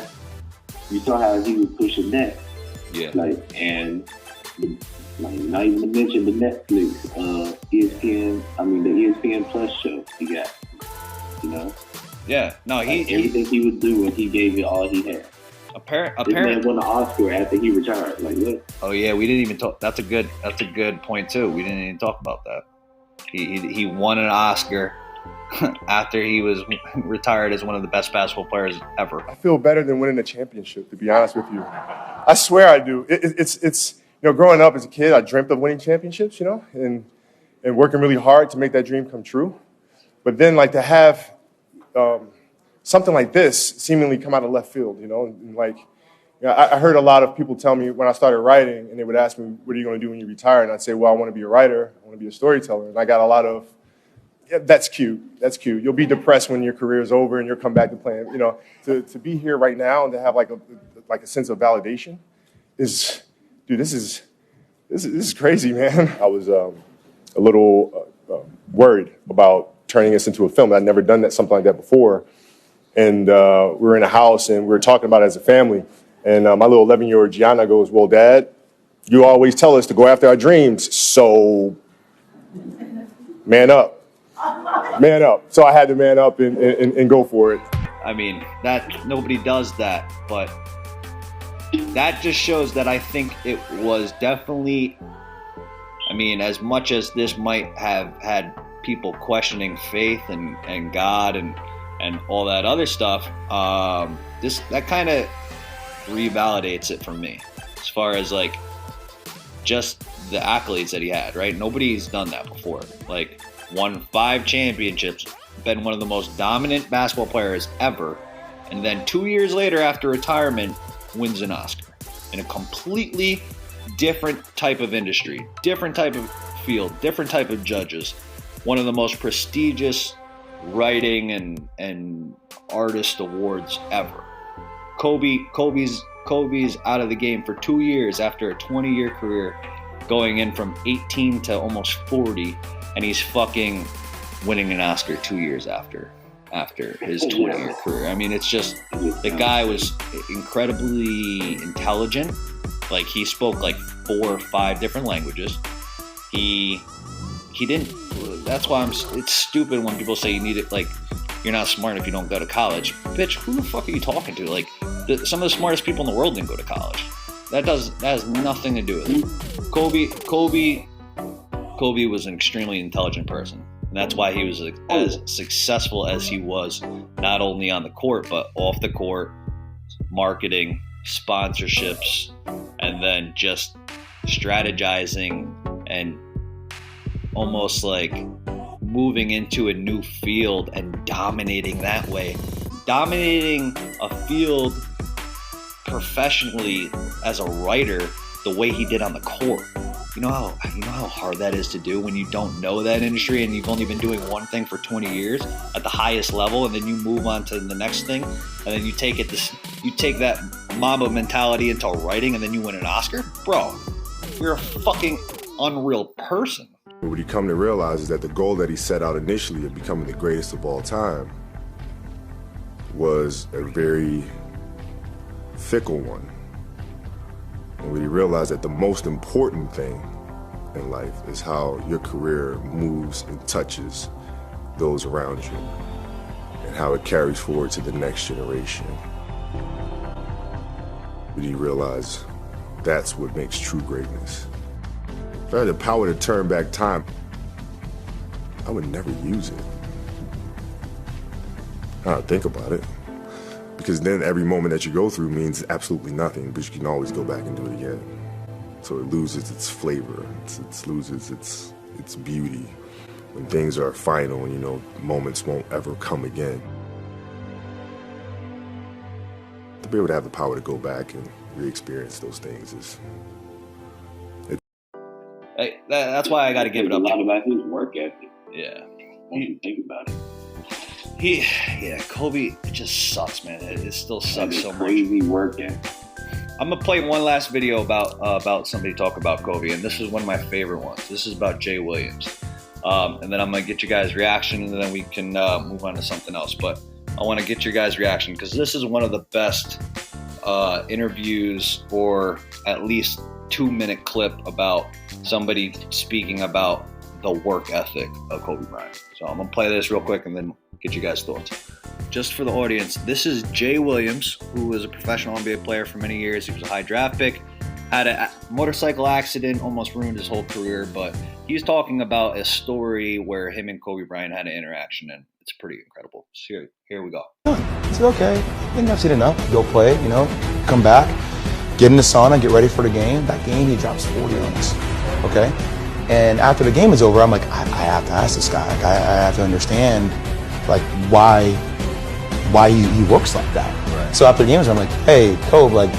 S4: he was pushing that.
S1: Yeah.
S4: And not even to mention the Netflix, ESPN. I mean the ESPN Plus show he got.
S1: Yeah. No,
S4: everything he was doing, he gave it all he had. This man won the Oscar after he retired. Like, look.
S1: Oh yeah, we didn't even talk. That's a good point too. We didn't even talk about that. He won an Oscar after he was retired as one of the best basketball players ever.
S6: I feel better than winning a championship, to be honest with you. I swear I do. It's growing up as a kid, I dreamt of winning championships, and working really hard to make that dream come true. But then, like, to have something like this seemingly come out of left field, and I heard a lot of people tell me when I started writing, and they would ask me, what are you going to do when you retire? And I'd say, well, I want to be a writer. I want to be a storyteller. And I got a lot of, yeah, that's cute. That's cute. You'll be depressed when your career is over and you'll come back to playing. To be here right now and to have like a sense of validation is, dude, this is crazy, man. I was a little worried about turning this into a film. I'd never done something like that before. And we were in a house and we were talking about it as a family. And my little 11-year-old Gianna goes, well, Dad, you always tell us to go after our dreams, so man up. Man up. So I had to man up and go for it.
S1: I mean, that nobody does that, but that just shows that I think it was definitely, I mean, as much as this might have had people questioning faith and God and all that other stuff, that kind of revalidates it for me as far as like just the accolades that he had, right? Nobody's done that before. Like, won 5 championships, been one of the most dominant basketball players ever, and then 2 years later after retirement wins an Oscar in a completely different type of industry, different type of field, different type of judges, one of the most prestigious writing and artist awards ever. Kobe's out of the game for 2 years after a 20-year career, going in from 18 to almost 40, and he's fucking winning an Oscar 2 years after his 20-year career. I mean, it's just, the guy was incredibly intelligent. Like, he spoke like 4 or 5 different languages. He didn't. That's why it's stupid when people say you need it. Like, you're not smart if you don't go to college. Bitch, who the fuck are you talking to? Like, some of the smartest people in the world didn't go to college. That has nothing to do with it. Kobe was an extremely intelligent person. And that's why he was as successful as he was, not only on the court, but off the court, marketing, sponsorships, and then just strategizing and almost like moving into a new field and dominating that way. Dominating a field professionally as a writer the way he did on the court. You know how hard that is to do when you don't know that industry and you've only been doing one thing for 20 years at the highest level, and then you move on to the next thing, and then you take that Mamba mentality into writing, and then you win an Oscar? Bro, you're a fucking unreal person.
S6: What you come to realize is that the goal that he set out initially of becoming the greatest of all time was a very fickle one. And when you realize that the most important thing in life is how your career moves and touches those around you and how it carries forward to the next generation. When you realize that's what makes true greatness. If I had the power to turn back time, I would never use it. I don't think about it. Because then every moment that you go through means absolutely nothing, but you can always go back and do it again. So it loses its flavor, it loses its beauty. When things are final and moments won't ever come again. To be able to have the power to go back and re-experience those things is...
S1: That's why I got to give it up.
S4: A lot about his work ethic.
S1: Yeah.
S4: When you think about it.
S1: Kobe, it just sucks, man. It still sucks so much.
S4: Crazy work ethic.
S1: I'm gonna play one last video about somebody talk about Kobe, and this is one of my favorite ones. This is about Jay Williams, and then I'm gonna get you guys' reaction, and then we can move on to something else. But I want to get your guys' reaction because this is one of the best interviews, or at least 2-minute clip about somebody speaking about the work ethic of Kobe Bryant. So I'm gonna play this real quick and then get you guys' thoughts. just for the audience, this is Jay Williams, who was a professional NBA player for many years. He was a high draft pick, had a motorcycle accident, almost ruined his whole career, but he's talking about a story where him and Kobe Bryant had an interaction, and it's pretty incredible. So here we go.
S7: It's okay. I think I've seen enough. Go play, come back, get in the sauna, get ready for the game. That game, he drops 40 on us, okay? And after the game is over, I'm like, I have to ask this guy. Like, I have to understand, like, why he works like that. Right. So after the game is over, I'm like, hey, Kobe, like,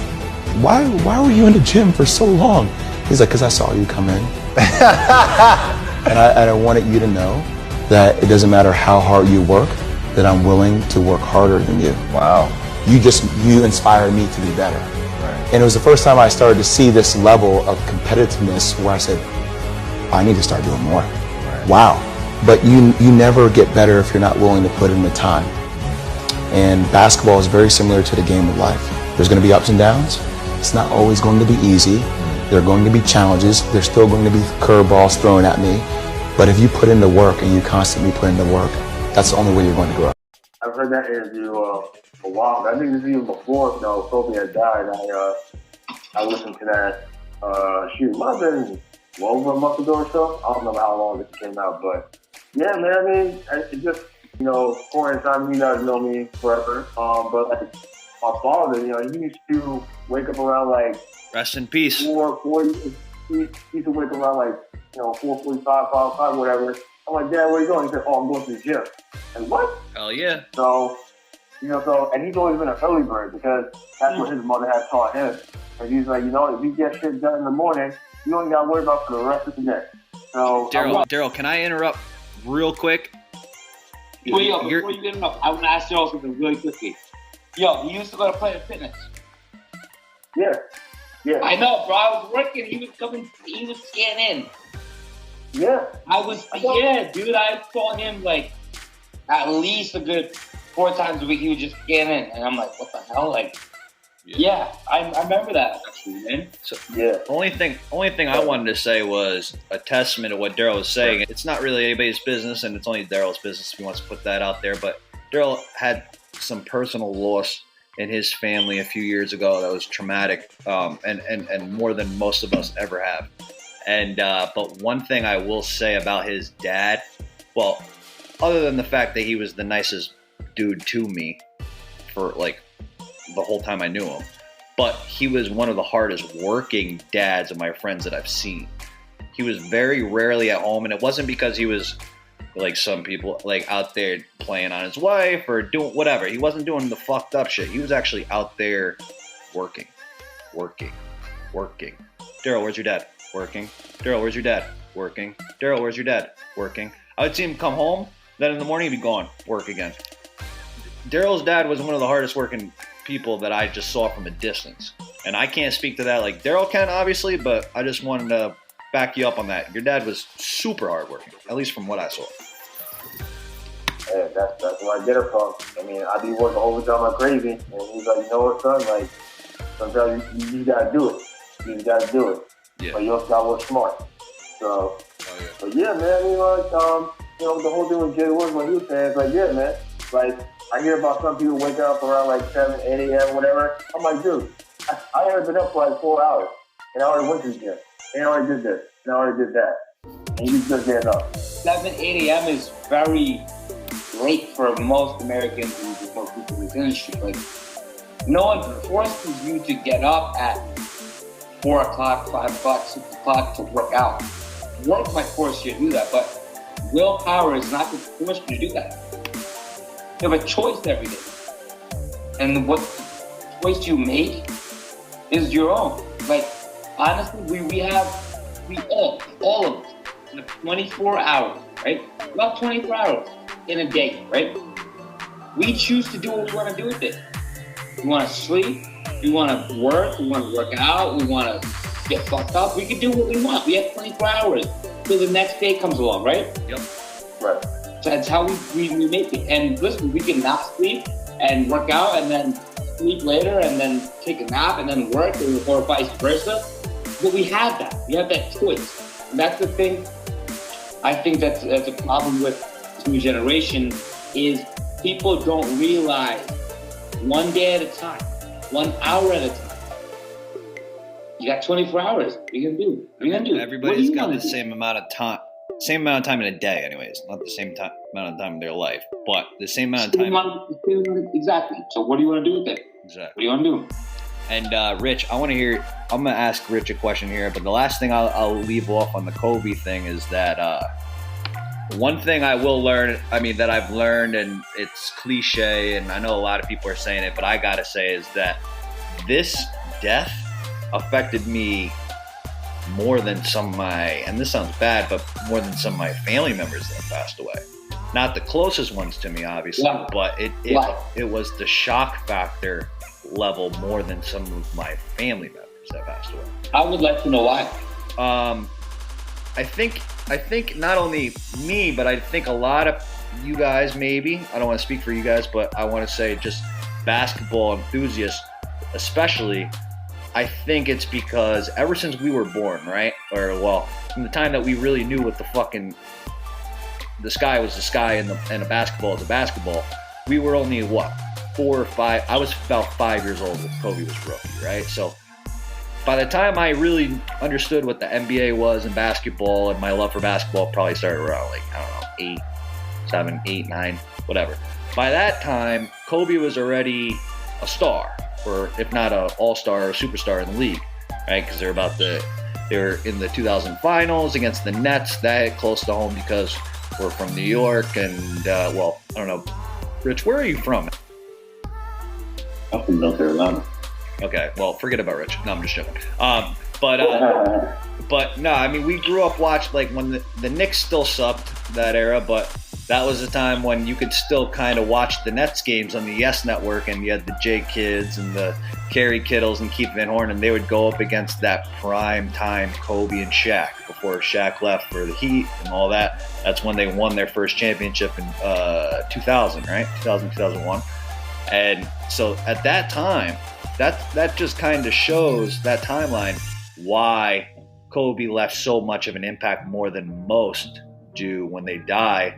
S7: why were you in the gym for so long? He's like, because I saw you come in. and I wanted you to know that it doesn't matter how hard you work, that I'm willing to work harder than you.
S8: Wow.
S7: You inspired me to be better.
S8: Right.
S7: And it was the first time I started to see this level of competitiveness where I said, I need to start doing more.
S8: Right.
S7: Wow. But you never get better if you're not willing to put in the time. And basketball is very similar to the game of life. There's going to be ups and downs. It's not always going to be easy. There are going to be challenges. There's still going to be curveballs thrown at me. But if you put in the work and you constantly put in the work, that's the only way you're going to grow.
S2: I've heard that interview for a while. I think this is even before Kobe had died. I listened to that. It might have been over a month ago or so. I don't know how long this came out, but yeah, man. I mean, it just for time, you guys know me forever. But like my father, he used to wake up around like
S1: rest in peace.
S2: 4:40. He used to wake up around like 4:45, 5:05, whatever. I'm like, Dad, where you going? He said, I'm going to the gym. And what?
S1: Hell yeah.
S2: So, and he's always been an early bird because that's what his mother had taught him. And he's like, if you get shit done in the morning, you don't got to worry about for the rest of the day. So,
S1: Daryl, can I interrupt real quick?
S3: Before you get enough, I want to ask Daryl something really quickly. He used to go to Planet Fitness.
S2: Yeah.
S3: I know, bro. I was working. He would scan in.
S2: Yeah.
S3: Dude. I saw him like at least a good 4 times a week. He would just scan in, and I'm like, what the hell? Like, I remember that actually, man.
S1: So the only thing I wanted to say was a testament to what Daryl was saying. It's not really anybody's business, and it's only Daryl's business if he wants to put that out there. But Daryl had some personal loss in his family a few years ago that was traumatic, and more than most of us ever have. And but one thing I will say about his dad, well, other than the fact that he was the nicest dude to me for like the whole time I knew him, but he was one of the hardest working dads of my friends that I've seen. He was very rarely at home, and it wasn't because he was like some people like out there playing on his wife or doing whatever. He wasn't doing the fucked up shit. He was actually out there working. Daryl, where's your dad? Working. Daryl, where's your dad? Working. Daryl, where's your dad? Working. I would see him come home, then in the morning he'd be gone, work again. Daryl's dad was one of the hardest working people that I just saw from a distance. And I can't speak to that like Daryl can, obviously, but I just wanted to back you up on that. Your dad was super hardworking, at least from what I saw.
S2: Yeah, that's where I get it from. I mean, I be working overtime like crazy, and he's like, what, son? Like, sometimes you gotta do it. You gotta do it.
S1: Yeah.
S2: But you also gotta work smart. So, but yeah, man. I mean, like, the whole thing with Jay was what he was saying. It's like, yeah, man. Like, I hear about some people waking up around like 7, 8 a.m., whatever. I'm like, dude, I already been up for like 4 hours, and I already went to the gym, and I already did this, and I already did that, and you just getting up.
S3: 7, 8 a.m. is very late for most Americans and most people in this industry. Like, no one forces you to get up at 4 o'clock, 5 o'clock, 6 o'clock to work out. Work might force you to do that, but willpower is not going to force you to do that. You have a choice every day. And what choice you make is your own. Like, honestly, we all of us, have 24 hours, right? About 24 hours in a day, right? We choose to do what we want to do with it. We want to sleep, we want to work, we want to work out, we want to get fucked up. We can do what we want. We have 24 hours till the next day comes along, right?
S1: Yep.
S2: Right.
S3: So that's how we make it. And listen, we can not sleep and work out and then sleep later and then take a nap and then work or vice versa. But we have that. We have that choice. And that's the thing. I think that's a problem with this new generation is people don't realize one day at a time, 1 hour at a time. You got 24 hours. What are you gonna do? What are you gonna do?
S1: Everybody's got the same amount of time. Same amount of time in a day, anyways. Not the same amount of time in their life, but the same amount of time.
S3: Exactly. So what do you want to do with it?
S1: Exactly.
S3: What do you want to do?
S1: And Rich, I'm going to ask Rich a question here, but the last thing I'll leave off on the Kobe thing is that one thing I will learn, that I've learned, and it's cliche, and I know a lot of people are saying it, but I got to say is that this death affected me more than some of my, and this sounds bad, but more than some of my family members that passed away. Not the closest ones to me, obviously, but it was the shock factor level more than some of my family members that passed away.
S3: I would like to know why.
S1: I think not only me, but I think a lot of you guys, maybe, I don't want to speak for you guys, but I want to say just basketball enthusiasts, especially, I think it's because ever since we were born, right? Or, well, from the time that we really knew what the sky was the sky and a basketball is a basketball, we were only, 4 or 5? I was about 5 years old when Kobe was rookie, right? So by the time I really understood what the NBA was and basketball, and my love for basketball probably started around 8, 7, 8, 9, whatever. By that time, Kobe was already a star, or if not an all-star or a superstar in the league, right? Because they were in the 2000 finals against the Nets. That hit close to home because we're from New York, and I don't know. Rich, where are you from?
S4: I'm from North Carolina.
S1: Okay, well, forget about Rich. No, I'm just joking. But no, we grew up watching when the Knicks still sucked that era, but that was the time when you could still kind of watch the Nets games on the Yes Network, and you had the J Kids and the Kerry Kittles and Keith Van Horn, and they would go up against that prime time Kobe and Shaq before Shaq left for the Heat and all that. That's when they won their first championship in 2000, right? 2001. And so at that time, that just kind of shows that timeline why Kobe left so much of an impact more than most do when they die,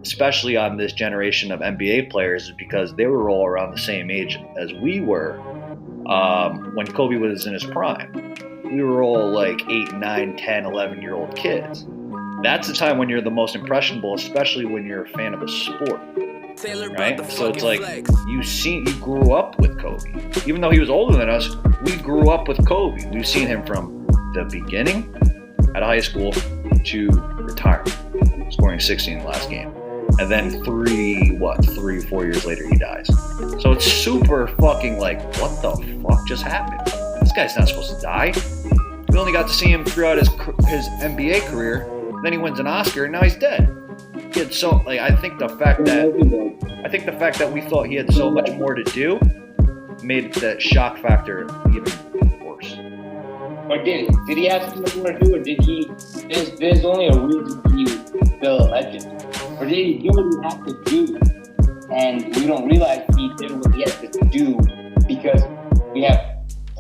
S1: especially on this generation of NBA players, is because they were all around the same age as we were when Kobe was in his prime. We were all 8, 9, 10, 11-year-old kids. That's the time when you're the most impressionable, especially when you're a fan of a sport. Right? So it's you grew up with Kobe. Even though he was older than us, we grew up with Kobe. We've seen him from the beginning out of high school to retirement, scoring 60 in the last game. And then 3 or 4 years later, he dies. So it's super fucking what the fuck just happened? This guy's not supposed to die. We only got to see him throughout his NBA career. Then he wins an Oscar, and now he's dead. He had so I think the fact that we thought he had so much more to do made that shock factor even worse.
S3: Or did he have something more to do, or did he? There's only a reason he was still a legend. Or did he do what he had to do, and we don't realize he did what he had to do because we have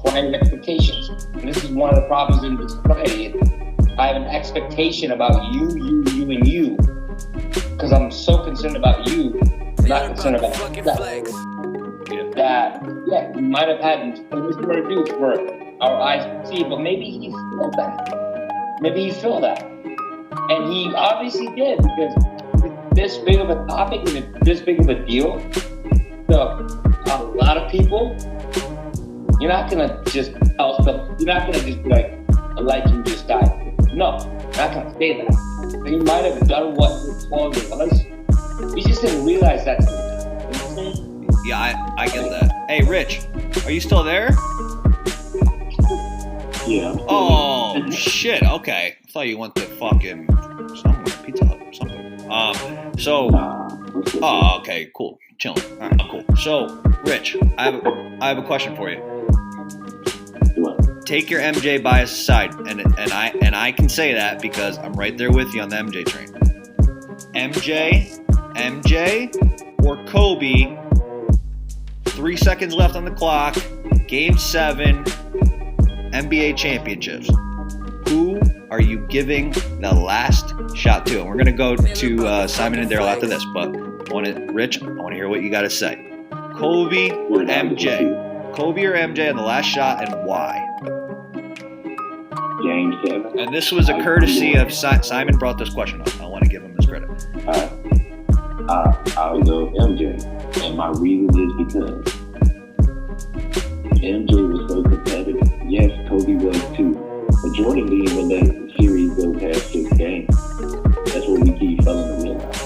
S3: higher expectations. And this is one of the problems in the society. I have an expectation about you, and you. Because I'm so concerned about you, not concerned about myself. That, we might have had so much more to do for our eyes to see, but maybe he felt that. And he obviously did, because it's this big of a topic and it's this big of a deal. So, a lot of people, you're not going to just tell stuff, you're not going to just be like, a legend just died. No, you're not going to say that. He might have done what his father was. We just didn't realize that.
S1: Yeah, I get that. Hey, Rich, are you still there?
S4: Yeah.
S1: Oh, shit. Okay. I thought you went to fucking somewhere, Pizza Hut or something. Oh, okay, cool. Chilling. All right, cool. So, Rich, I have a question for you.
S4: What?
S1: Take your MJ bias aside, and I can say that because I'm right there with you on the MJ train. MJ, or Kobe? 3 seconds left on the clock. Game 7, NBA championships. Who are you giving the last shot to? And we're gonna go to Simon and Daryl after this, but Rich, I want to hear what you got to say. Kobe or MJ? Kobe or MJ on the last shot, and why?
S4: Game 7.
S1: And this was a courtesy of Simon brought this question up. I want to give him his credit.
S4: I'll go MJ. And my reason is because MJ was so competitive. Yes, Kobe was too. But Jordan didn't even let the series go past 6 games. That's what we keep failing to realize.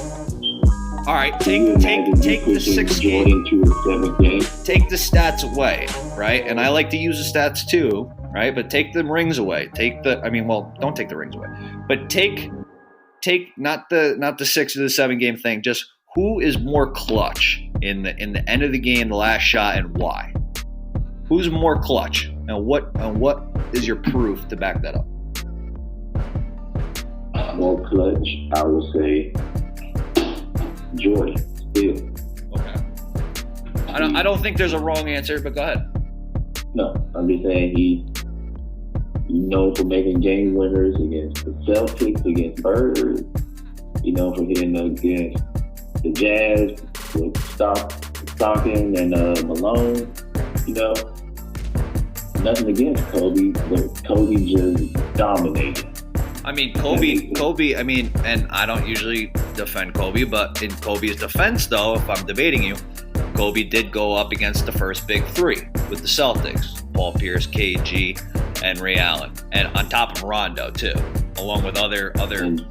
S1: All right, take the 6 game.
S4: Jordan to a 7th game.
S1: Take the stats away, right? And I like to use the stats too, right? But take the rings away. Don't take the rings away. But take not the 6 or the 7 game thing. Just who is more clutch in the end of the game, the last shot, and why? Who's more clutch, and what is your proof to back that up?
S4: More clutch, I would say Jordan still.
S1: Okay. I don't think there's a wrong answer, but go ahead.
S4: No, I'm just saying he's known for making game winners against the Celtics, against Birds, for hitting against the Jazz with Stockton and Malone, Nothing against Kobe, but Kobe just dominated.
S1: Kobe, and I don't usually defend Kobe, but in Kobe's defense, though, if I'm debating you, Kobe did go up against the first big 3 with the Celtics, Paul Pierce, KG, and Ray Allen, and on top of Rondo, too, along with other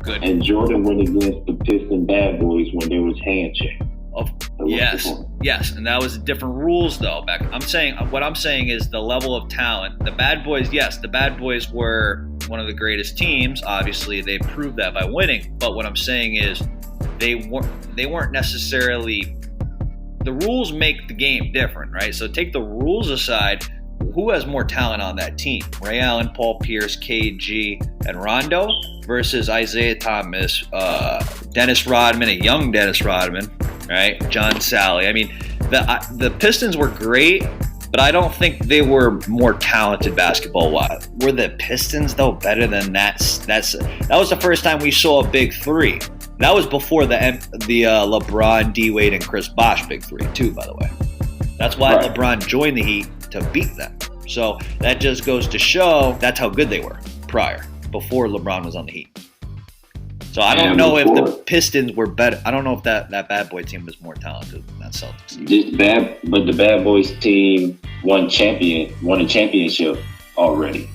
S1: good... And
S4: Jordan went against the Piston Bad Boys when there was handshake.
S1: Yes, and that was different rules, though. What I'm saying is the level of talent. The Bad Boys, yes, the Bad Boys were one of the greatest teams. Obviously, they proved that by winning. But what I'm saying is they weren't necessarily. The rules make the game different, right? So take the rules aside. Who has more talent on that team? Ray Allen, Paul Pierce, KG, and Rondo versus Isaiah Thomas, Dennis Rodman, a young Dennis Rodman, right? John Sally. The Pistons were great, but I don't think they were more talented basketball-wise. Were the Pistons, though, better than that? That was the first time we saw a big 3. That was before the LeBron, D-Wade, and Chris Bosh big 3, too, by the way. That's why LeBron joined the Heat, to beat them. So that just goes to show that's how good they were before LeBron was on the Heat. So I don't know if the Pistons were better. I don't know if that Bad Boy team was more talented than that Celtics team.
S4: But the Bad Boys team won a championship already.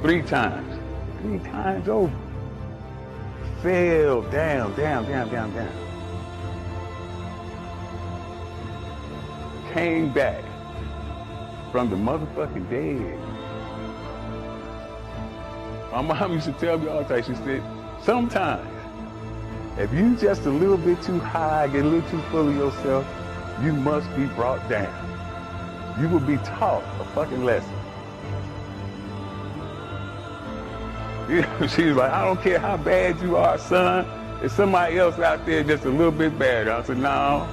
S8: 3 times. 3 times over. Fell down. Came back from the motherfucking dead. My mom used to tell me all the time, she said, sometimes, if you just a little bit too high, get a little too full of yourself, you must be brought down. You will be taught a fucking lesson. She was like, I don't care how bad you are, son. There's somebody else out there just a little bit better. I said, no.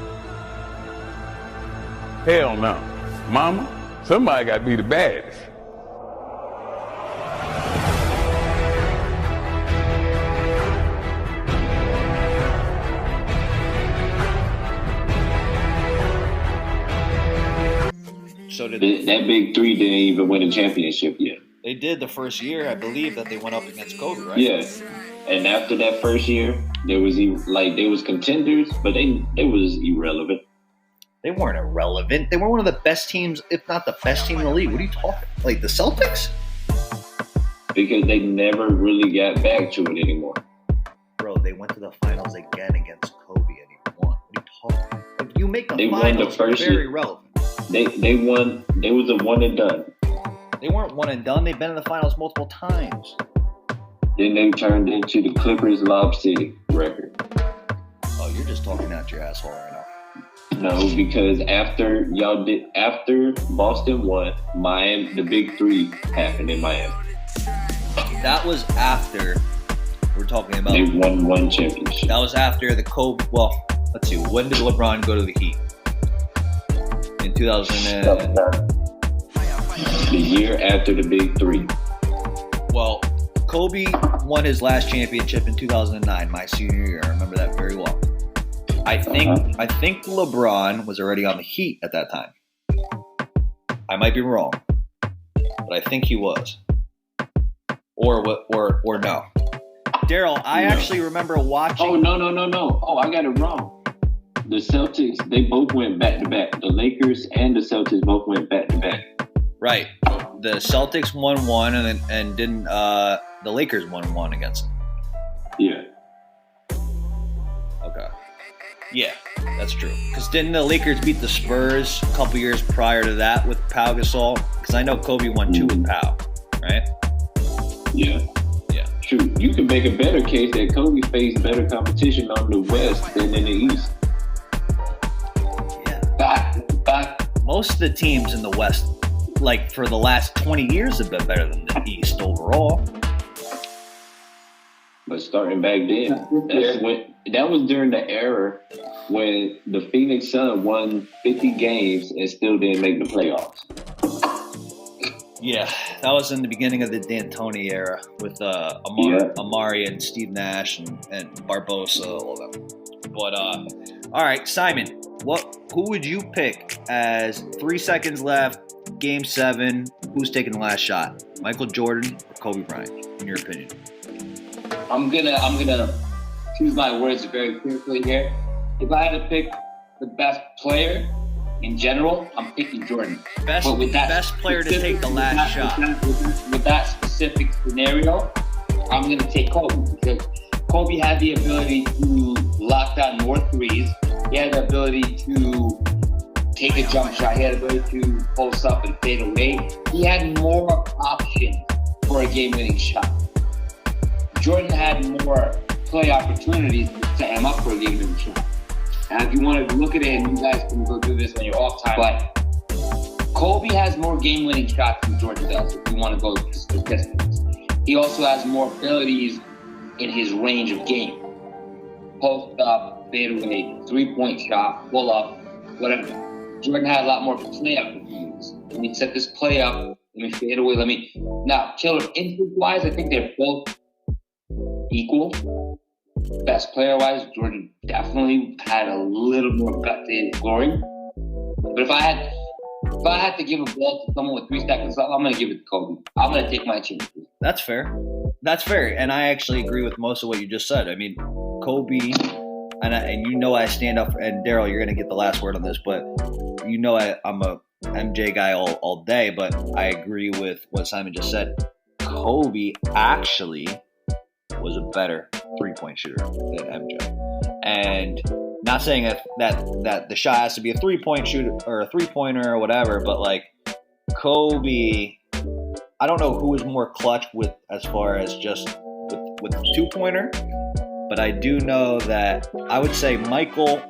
S8: Hell no. Mama, somebody got to be the baddest.
S1: So that
S4: big 3 didn't even win a championship yet.
S1: They did the first year, I believe, that they went up against Kobe, right?
S4: Yeah. And after that first year, they was contenders, but they was irrelevant.
S1: They weren't irrelevant. They were one of the best teams, if not the best team in the league. What are you talking? Like the Celtics?
S4: Because they never really got back to it anymore.
S1: Bro, they went to the finals again against Kobe and he won. What are you talking? Like, you make
S4: they
S1: finals
S4: won the first
S1: very
S4: year.
S1: relevant.
S4: They won. They was a one and done.
S1: They weren't one and done. They've been in the finals multiple times.
S4: Then they turned into the Clippers Lob City record.
S1: Oh, you're just talking out your asshole right now.
S4: No, because after Boston won, Miami, the big 3 happened in Miami.
S1: That was after we're talking about.
S4: They won 1 championship.
S1: That was after the Kobe. Well, let's see. When did LeBron go to the Heat? In 2000.
S4: The year after the big 3.
S1: Well, Kobe won his last championship in 2009, my senior year. I remember that very well. I think LeBron was already on the Heat at that time. I might be wrong, but I think he was. Or no. Daryl, I actually remember watching.
S4: Oh, no. Oh, I got it wrong. The Celtics, they both went back-to-back. The Lakers and the Celtics both went back-to-back.
S1: Right. The Celtics won one, and didn't the Lakers won one against them.
S4: Yeah.
S1: Okay. Yeah, that's true. Because didn't the Lakers beat the Spurs a couple years prior to that with Pau Gasol? Because I know Kobe won 2 with Pau, right?
S4: Yeah. True. You can make a better case that Kobe faced better competition on the West than in the East.
S1: Yeah. Most of the teams in the West, like for the last 20 years, have been better than the East overall.
S4: But starting back then, that was during the era when the Phoenix Suns won 50 games and still didn't make the playoffs.
S1: Yeah, that was in the beginning of the D'Antoni era with Amari and Steve Nash and Barbosa, all of them. But all right, Simon, who would you pick as 3 seconds left, Game 7? Who's taking the last shot? Michael Jordan or Kobe Bryant, in your opinion?
S3: I'm gonna choose my words very carefully here. If I had to pick the best player in general, I'm picking Jordan.
S1: Best player to take the last shot.
S3: With that specific scenario, I'm going to take Kobe because Kobe had the ability to lock down more threes. He had the ability to take a jump shot. He had the ability to post up and fade away. He had more options for a game-winning shot. Jordan had more play opportunities to set him up for a game-winning shot. And if you want to look at it, and you guys can go do this on your off time, but Kobe has more game-winning shots than Jordan does, if you want to go to statistics. He also has more abilities in his range of game. Post up, fade away, three-point shot, pull up, whatever. Jordan had a lot more play opportunities. Let me set this play up, let me fade away, Now, Killer, instinct-wise, I think they're both equal. Best player-wise, Jordan definitely had a little more gut to his glory. But if I had to give a ball to someone with 3 seconds left, I'm going to give it to Kobe. I'm going to take my chances.
S1: That's fair. And I actually agree with most of what you just said. I mean, Kobe, and you know I stand up, and Daryl, you're going to get the last word on this, but you know I'm a MJ guy all day, but I agree with what Simon just said. Kobe actually was a better three-point shooter than MJ. And not saying that the shot has to be a three-point shooter or a three-pointer or whatever, but like Kobe, I don't know who was more clutch with as far as just with the two-pointer, but I do know that I would say Michael's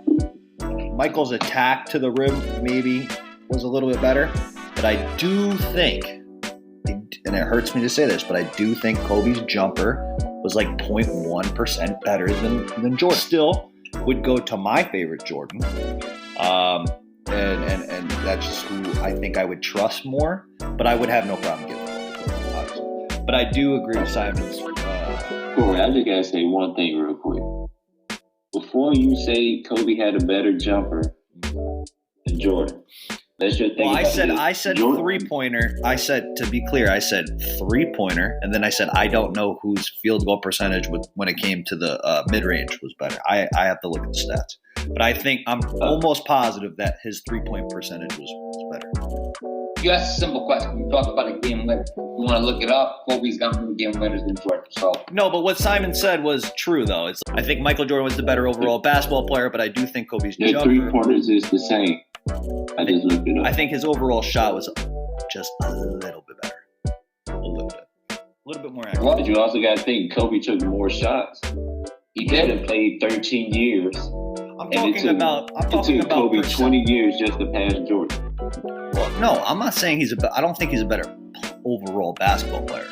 S1: attack to the rim maybe was a little bit better, but I do think, and it hurts me to say this, but I do think Kobe's jumper was like 0.1% better than Jordan. Still would go to my favorite Jordan. And that's just who I think I would trust more, but I would have no problem giving it to Kobe, obviously. But I do agree with Simon's.
S4: Corey, I just gotta say one thing real quick. Before you say Kobe had a better jumper than Jordan, that's your thing.
S1: Well, I said Jordan. Three-pointer. I said, to be clear, I said three-pointer, and then I said I don't know whose field goal percentage when it came to the mid-range was better. I have to look at the stats, but I think I'm almost positive that his three-point percentage was better.
S3: You asked a simple question. You talk about a game winner. You want to look it up. Kobe's got more game winners than Jordan. So
S1: no, but what Simon said was true though. I think Michael Jordan was the better overall basketball player, but I do think Kobe's
S4: jumper. Three-pointers is the same. I just looked it up.
S1: I think his overall shot was just a little bit better. A little bit more accurate.
S4: But you also got to think Kobe took more shots. He didn't play 13 years.
S1: I'm talking about
S4: Kobe 20 years just to pass Jordan.
S1: Well, no, I'm not saying I don't think he's a better overall basketball player.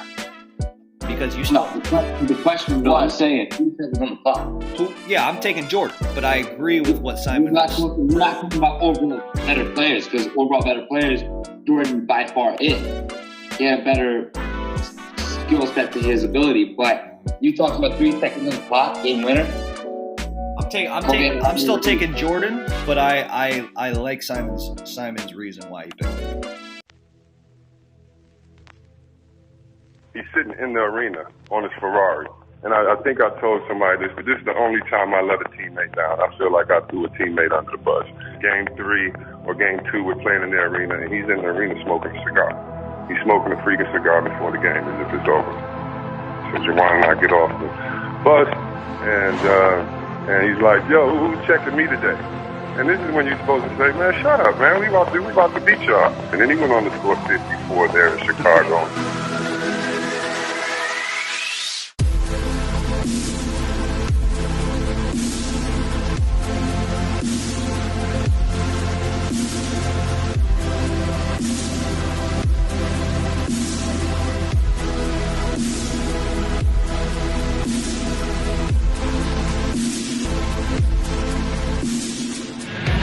S1: Because you still...
S3: The question was...
S4: I'm saying...
S3: Yeah,
S1: I'm taking Jordan, but I agree with what Simon
S3: was... We're not talking about overall better players, because overall better players, Jordan by far is. He had better skill set to his ability. But you talked about 3 seconds on the clock, game winner.
S1: I'm still taking Jordan, but I like Simon's reason why he picked him.
S9: He's sitting in the arena on his Ferrari. And I think I told somebody this, but this is the only time I let a teammate down. I feel like I threw a teammate under the bus. Game 3 or game 2, we're playing in the arena, and he's in the arena smoking a cigar. He's smoking a freaking cigar before the game as if it's over. So Juwan and I get off the bus, and he's like, yo, who's checking me today? And this is when you're supposed to say, man, shut up, man. We about to beat y'all. And then he went on to score 54 there in Chicago.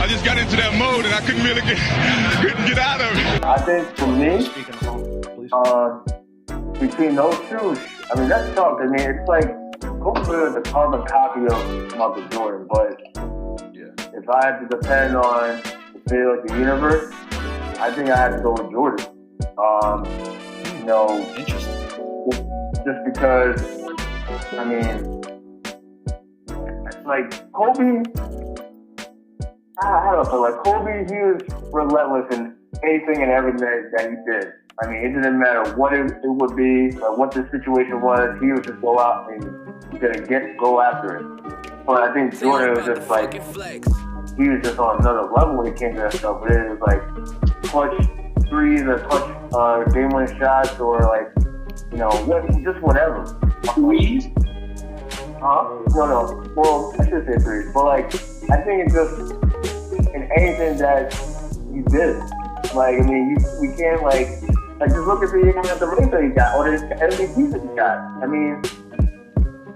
S5: I just got into that mode and I couldn't get out of it.
S2: I think for me, between those two, I mean, that's tough. I mean, it's like Kobe is a carbon copy of Michael Jordan, but if I had to depend on, say, like the universe, I think I had to go with Jordan. You know, just because, I mean, it's like Kobe. I don't know, like Kobe, he was relentless in anything and everything that he did. I mean, it didn't matter what it would be, like what the situation was, he would just go out and go after it. But I think Jordan was just like, he was just on another level when it came to that stuff. But it was like clutch threes or clutch game-winning shots or like, you know, just whatever.
S3: Threes?
S2: No. Well, I should say threes. But like, I think it's just in anything that he did. Like, I mean, we can't like just look at the rings that he got or the MVPs that he got. I mean,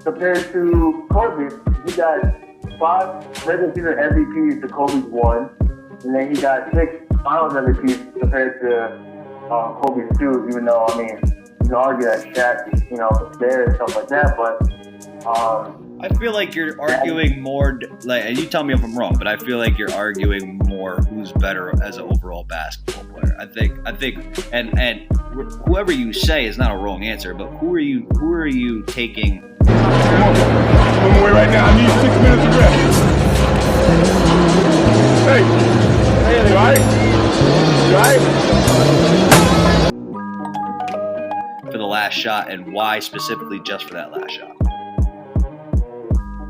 S2: compared to Kobe, he got 5 regular season MVPs to Kobe's 1, and then he got 6 finals MVPs compared to Kobe's 2. Even though, I mean, you can argue that Shaq, you know, was there and stuff like that, but.
S1: I feel like you're arguing more, like, and you tell me if I'm wrong, but I feel like you're arguing more who's better as an overall basketball player. I think, and whoever you say is not a wrong answer, but who are you taking?
S5: I'm away right now. I need 6 minutes of rest. Hey, you alright?
S1: For the last shot, and why specifically just for that last shot?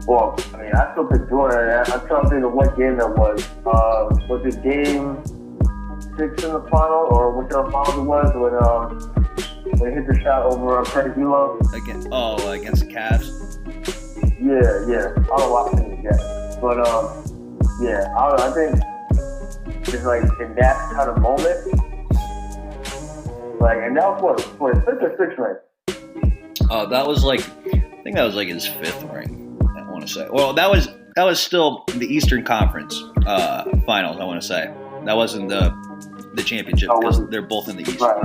S2: Well, I mean, I still pick Jordan. I'm trying to think of what game that was. Was it game 6 in the final, or whichever finals it was, when he hit the shot over Craig D'Lo?
S1: Against the Cavs?
S2: Yeah. I don't watch it yet. But, yeah, I think it's like in that kind of moment. Like, and that was what, 5th or 6th ring?
S1: That was like, I think that was like his 5th ring. I want to say. Well, that was still the Eastern Conference finals. I want to say that wasn't the championship because they're both in the East.
S2: Right.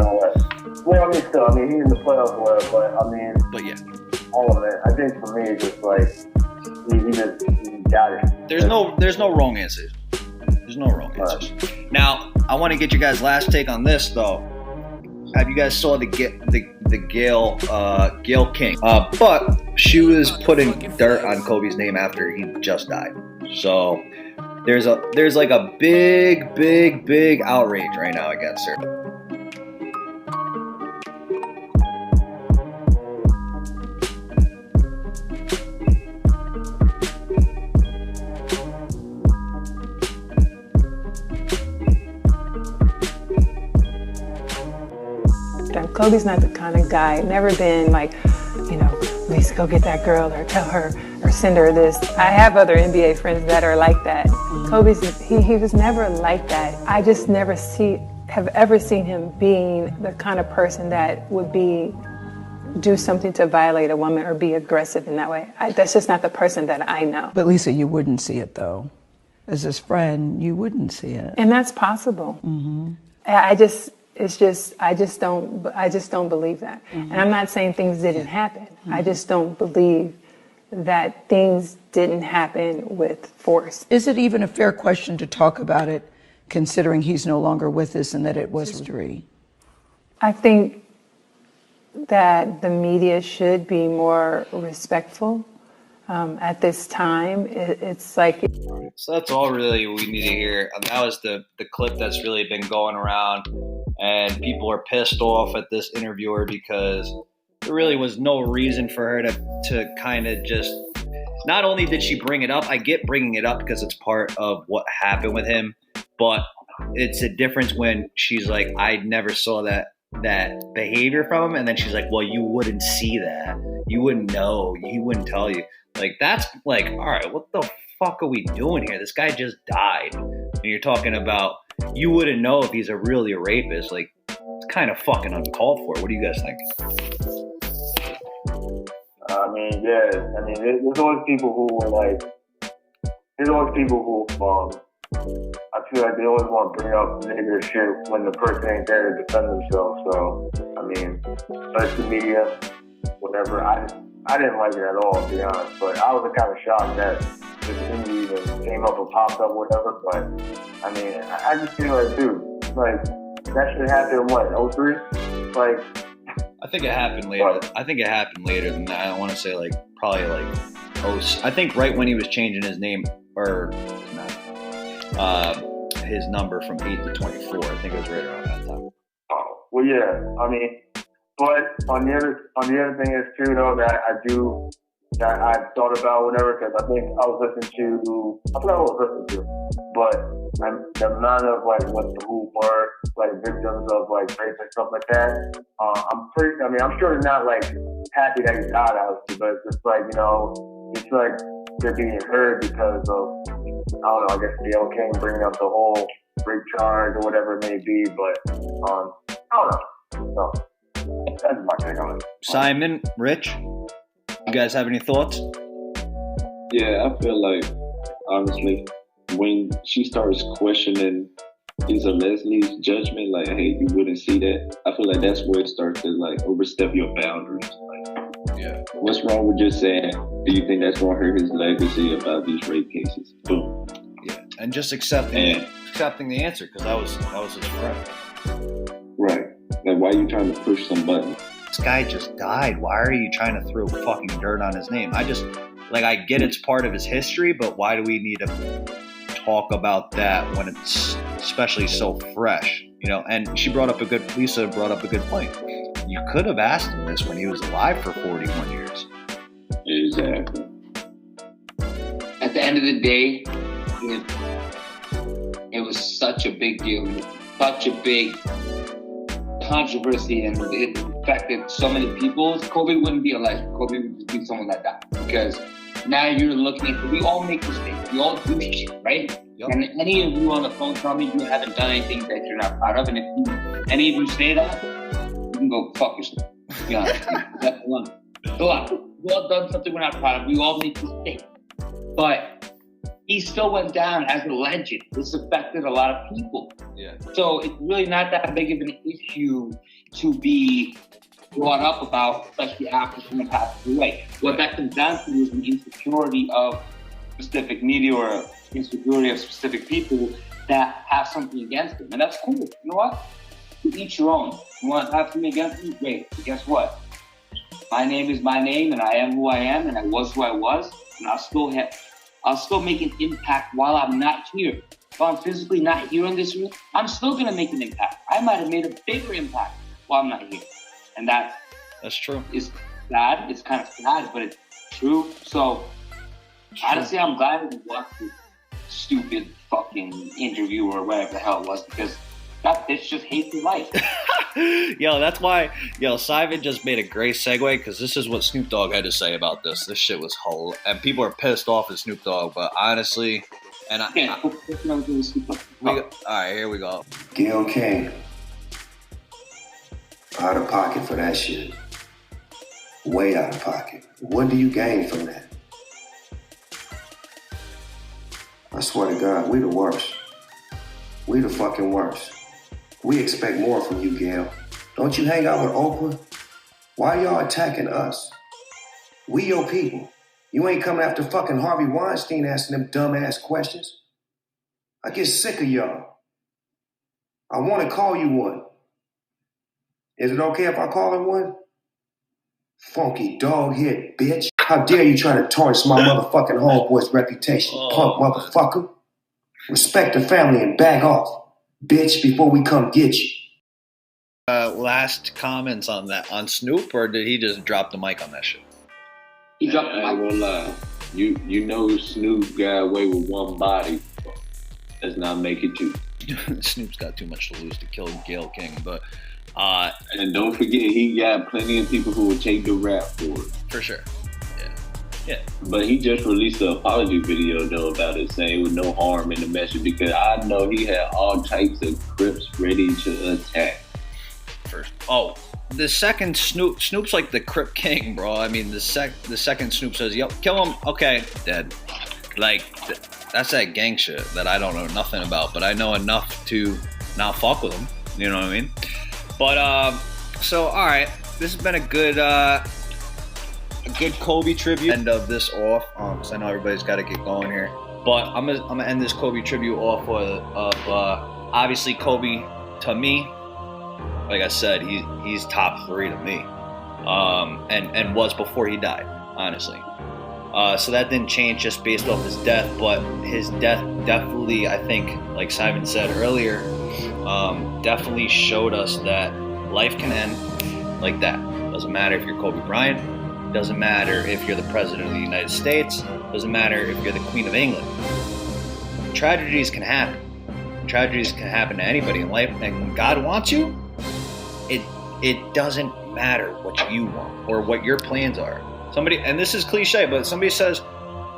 S2: Well, I mean, still, I mean, he's in the playoffs or whatever, but
S1: yeah,
S2: all of it. I think for me, it's just like he got it.
S1: There's no wrong answers. There's no wrong answers. Right. Now, I want to get you guys' last take on this though. Have you guys saw the Gail King? But she was putting dirt on Kobe's name after he just died. So there's like a big outrage right now against her.
S10: Kobe's not the kind of guy, never been like, you know, let's go get that girl or tell her or send her this. I have other NBA friends that are like that. Kobe's, he was never like that. I just never have ever seen him being the kind of person that would do something to violate a woman or be aggressive in that way. That's just not the person that I know.
S11: But Lisa, you wouldn't see it though. As his friend, you wouldn't see it.
S10: And that's possible.
S11: Mm-hmm.
S10: it's just I just don't believe that. And I'm not saying things didn't happen. I just don't believe that things didn't happen with force.
S11: Is it even a fair question to talk about it, considering he's no longer with us and that it was history?
S10: I think that the media should be more respectful at this time. It's like.
S1: So that's all really we need to hear. That was the clip that's really been going around, and people are pissed off at this interviewer because there really was no reason for her to kind of just. Not only did she bring it up, I get bringing it up because it's part of what happened with him, but it's a difference when she's like, I never saw that behavior from him, and then she's like, well, you wouldn't see that, you wouldn't know, he wouldn't tell you. Like, that's like, all right, what the fuck are we doing here? This guy just died, and you're talking about you wouldn't know if he's really a rapist. Like, it's kind of fucking uncalled for. What do you guys think?
S2: I mean, yeah. I mean, there's always people who are like, there's always people who, I feel like they always want to bring up negative shit when the person ain't there to defend themselves. So, I mean, social media, whatever. I didn't like it at all, to be honest. But I was kind of shocked that this interview even came up or popped up, whatever. But, I mean, I just feel like, dude, like, that shit happened in what, 03? Like,
S1: I think it happened later. I think it happened later than that. I want to say like probably like I think right when he was changing his name or his number from 8 to 24. I think it was right around that time.
S2: Well, yeah. I mean, but on the other thing is too though that I thought about whatever because I think I forgot what I was listening to, but the amount of like who were like victims of like rape and stuff like that. I'm sure they're not like happy that he died, obviously, but it's just like, you know, it's like they're being heard because of, I don't know, I guess G.O.A.T came bringing up the whole rape charge or whatever it may be, but I don't know. So that's my take on it.
S1: Simon, Rich, you guys have any thoughts?
S4: Yeah, I feel like honestly, when she starts questioning Lisa Leslie's judgment, like, hey, you wouldn't see that. I feel like that's where it starts to like overstep your boundaries. Like,
S1: yeah,
S4: what's wrong with just saying, do you think that's going to hurt his legacy about these rape cases? Boom.
S1: Yeah, and just accepting the answer because that was his friend.
S4: Right. Like, why are you trying to push some button?
S1: This guy just died. Why are you trying to throw fucking dirt on his name? I get it's part of his history, but why do we need to talk about that when it's especially so fresh, you know? And Lisa brought up a good point. You could have asked him this when he was alive for 41 years.
S4: Exactly.
S3: At the end of the day, it was such a big deal, such a big controversy, and it affected so many people. Kobe wouldn't be a legend. Kobe would just be someone that died. Because now you're looking at, we all make mistakes. We all do shit, right? Yep. And any of you on the phone tell me you haven't done anything that you're not proud of. And if any of you say that, you can go fuck yourself. Be honest. That's one. Go on. We all done something we're not proud of. We all make mistakes. But he still went down as a legend. This affected a lot of people.
S1: Yeah.
S3: So it's really not that big of an issue to be brought up about, especially after someone passed away. What that comes down to is the insecurity of specific media or insecurity of specific people that have something against them. And that's cool. You know what? To each your own. You want to have something against me? Great. But guess what? My name is my name, and I am who I am, and I was who I was, and I'll still make an impact while I'm not here. While I'm physically not here in this room, I'm still going to make an impact. I might have made a bigger impact while I'm not here. And that's
S1: true.
S3: It's sad. It's kind of sad, but it's true. So, honestly, I'm glad we watched this stupid fucking interview or whatever the hell it was, because that bitch just hates your life.
S1: Yo, that's why, Simon just made a great segue, because this is what Snoop Dogg had to say about this. This shit was whole, and people are pissed off at Snoop Dogg, but honestly, and all right, here we go.
S12: G.O.A.T, out of pocket for that shit. Way out of pocket. What do you gain from that? I swear to God, we the worst. We the fucking worst. We expect more from you, Gail. Don't you hang out with Oprah? Why y'all attacking us? We your people. You ain't coming after fucking Harvey Weinstein asking them dumbass questions. I get sick of y'all. I want to call you one. Is it okay if I call him one? Funky dog head, bitch. How dare you try to tarnish my motherfucking homeboy's reputation, punk motherfucker. Respect the family and back off, bitch, before we come get you.
S1: Last comments on that, on Snoop, or did he just drop the mic on that shit?
S3: He dropped the mic.
S4: I ain't gonna lie. You know Snoop got away with one body. Let's not make it two.
S1: Snoop's got too much to lose to kill Gayle King, but
S4: and don't forget he got plenty of people who will take the rap for it.
S1: For sure. Yeah.
S4: But he just released an apology video though about it, saying with no harm in the message, because I know he had all types of Crips ready to attack.
S1: First, the second Snoop's like the Crip King, bro. I mean, the second Snoop says, "Yep, kill him." Okay, dead. Like that's that gang shit that I don't know nothing about, but I know enough to not fuck with him. You know what I mean? But so all right, this has been a good Kobe tribute. End of this off, because I know everybody's got to get going here. But I'm gonna end this Kobe tribute off of obviously Kobe to me. Like I said, he's top 3 to me, and was before he died, honestly. So that didn't change just based off his death, but his death definitely, I think, like Simon said earlier, definitely showed us that life can end like that. Doesn't matter if you're Kobe Bryant, doesn't matter if you're the President of the United States, doesn't matter if you're the Queen of England. Tragedies can happen. Tragedies can happen to anybody in life, and when God wants you, it doesn't matter what you want or what your plans are. Somebody, and this is cliche, but somebody says,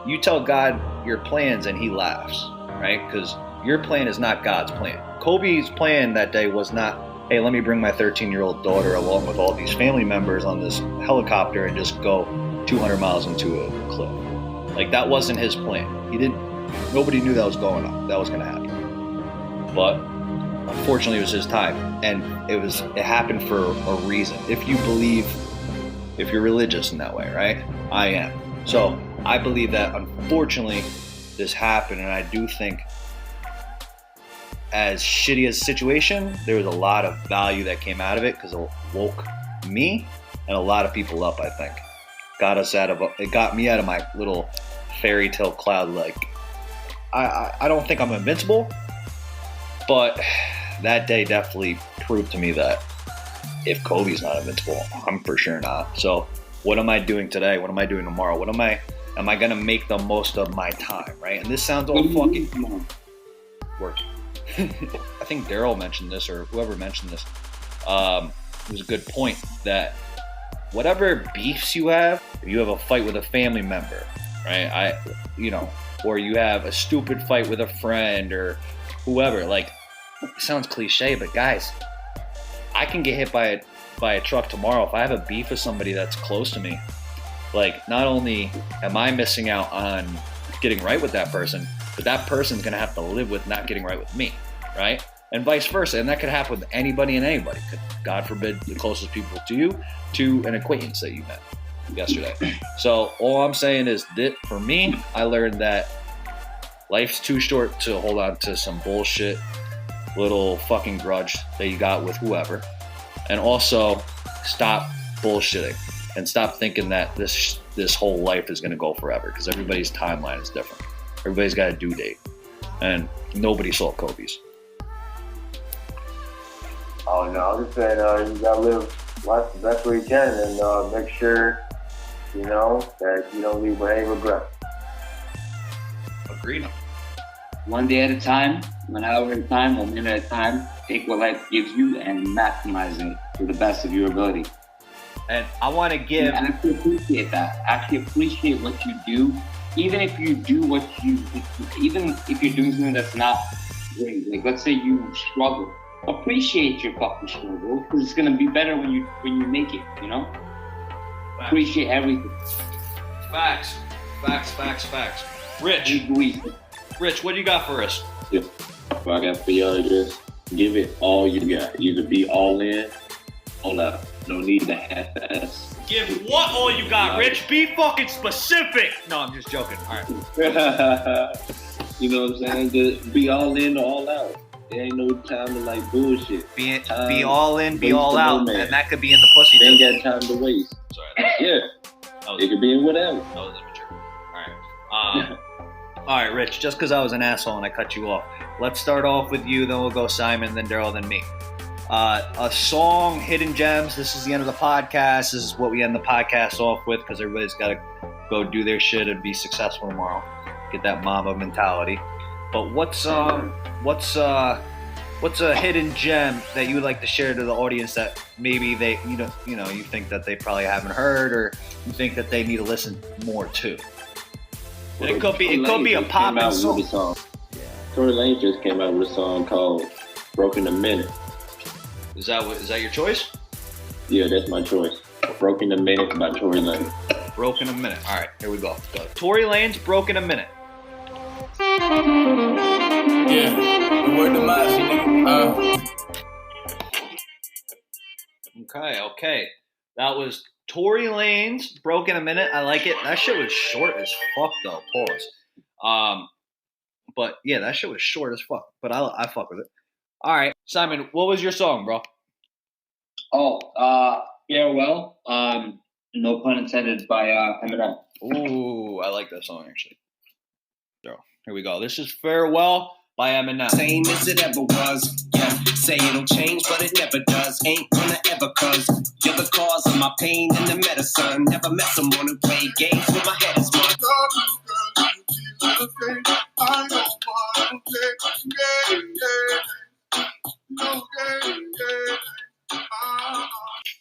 S1: you tell God your plans and he laughs, right? Because your plan is not God's plan. Kobe's plan that day was not, hey, let me bring my 13-year-old daughter along with all these family members on this helicopter and just go 200 miles into a cliff. Like, that wasn't his plan. Nobody knew that was going on. That was going to happen. But unfortunately, it was his time, and it happened for a reason. If you're religious in that way, right? I am. So I believe that unfortunately this happened, and I do think, as shitty as the situation, there was a lot of value that came out of it because it woke me and a lot of people up. I think it got me out of my little fairy tale cloud. Like, I don't think I'm invincible, but that day definitely proved to me that if Kobe's not invincible, I'm for sure not. So what am I doing today? What am I doing tomorrow? Am I going to make the most of my time, right? And this sounds all fucking work. I think Daryl mentioned this, or whoever mentioned this. It was a good point that whatever beefs you have, if you have a fight with a family member, right? Or you have a stupid fight with a friend or whoever, like, it sounds cliche, but guys, I can get hit by a truck tomorrow. If I have a beef with somebody that's close to me, like, not only am I missing out on getting right with that person, but that person's going to have to live with not getting right with me, right? And vice versa. And that could happen with anybody and anybody. God forbid, the closest people to you to an acquaintance that you met yesterday. So all I'm saying is that for me, I learned that life's too short to hold on to some bullshit little fucking grudge that you got with whoever. And also stop bullshitting and stop thinking that this whole life is going to go forever, because everybody's timeline is different. Everybody's got a due date, and nobody saw Kobe's.
S2: Oh no, I'm just saying you gotta live life the best way you can, and make sure that you don't leave with any regret.
S1: Agreed.
S3: One day at a time, 1 hour at a time, 1 minute at a time. Take what life gives you and maximize it to the best of your ability.
S1: And I want to give...
S3: And I appreciate that. I actually appreciate what you do. Even if you do even if you're doing something that's not great. Like, let's say you struggle. Appreciate your fucking struggle, because it's going to be better when you make it, Facts. Appreciate everything.
S1: Facts. Rich, what do you got for us?
S4: Yeah. What I got for y'all is Give it all you got. Either be all in, all out. No need to half-ass.
S1: Give what all you got, Rich? Be fucking specific. No, I'm just joking. All right.
S4: You know what I'm saying? Just be all in or all out. There ain't no time to like bullshit.
S1: Be all in, be all out, and that could be in the pussy too.
S4: Ain't got time to waste.
S1: Sorry.
S4: Yeah. It could be in whatever.
S1: That was immature. All right. All right, Rich, just because I was an asshole and I cut you off, let's start off with you, then we'll go Simon, then Daryl, then me. A song, Hidden Gems. This is the end of the podcast. This is what we end the podcast off with because everybody's got to go do their shit and be successful tomorrow. Get that Mamba mentality. But what's a hidden gem that you would like to share to the audience that maybe they you think that they probably haven't heard, or you think that they need to listen more to? And it could be a poppin' song.
S4: Tory Lanez just came out with a song called "Broken a Minute."
S1: Is that your choice?
S4: Yeah, that's my choice. "Broken a Minute" by Tory Lanez.
S1: Broken a Minute. All right, here we go. Tory Lanez, "Broken a Minute."
S13: Yeah, the word to my nigga.
S1: Okay. That was Tory Lanez, "Broken a Minute." I like it. That shit was short as fuck though. Pause. But yeah, that shit was short as fuck. But I fuck with it. All right, Simon, what was your song, bro?
S3: Farewell. No pun intended by Eminem.
S1: Ooh, I like that song actually. So here we go. This is "Farewell" by Eminem.
S13: Same as it ever was. Yeah, say it'll change, but it never does. Ain't gonna ever, cause you're the cause of my pain and the medicine. Never met someone who played games with my head is one.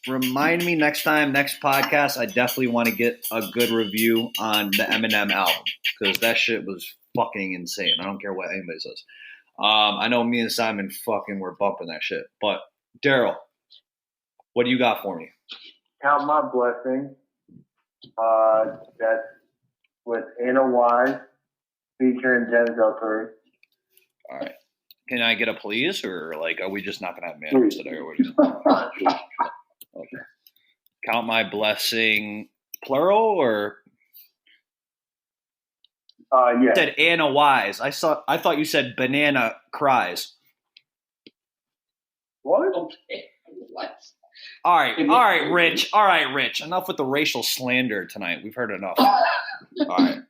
S1: Remind me next podcast, I definitely want to get a good review on the Eminem album because that shit was fucking insane. I don't care what anybody says. I know me and Simon fucking were bumping that shit. But Daryl, what do you got for me?
S2: Count My Blessings. That's with Anna Wise featuring Denzel Curry.
S1: All right. Can I get a please, or like, are we just not gonna have manners today? Or what okay. Count My Blessing, plural, or?
S2: Yeah.
S1: You said Anna Wise. I thought you said Banana Cries.
S2: What?
S3: What?
S1: All right, Rich. All right, Rich. Enough with the racial slander tonight. We've heard enough. All right.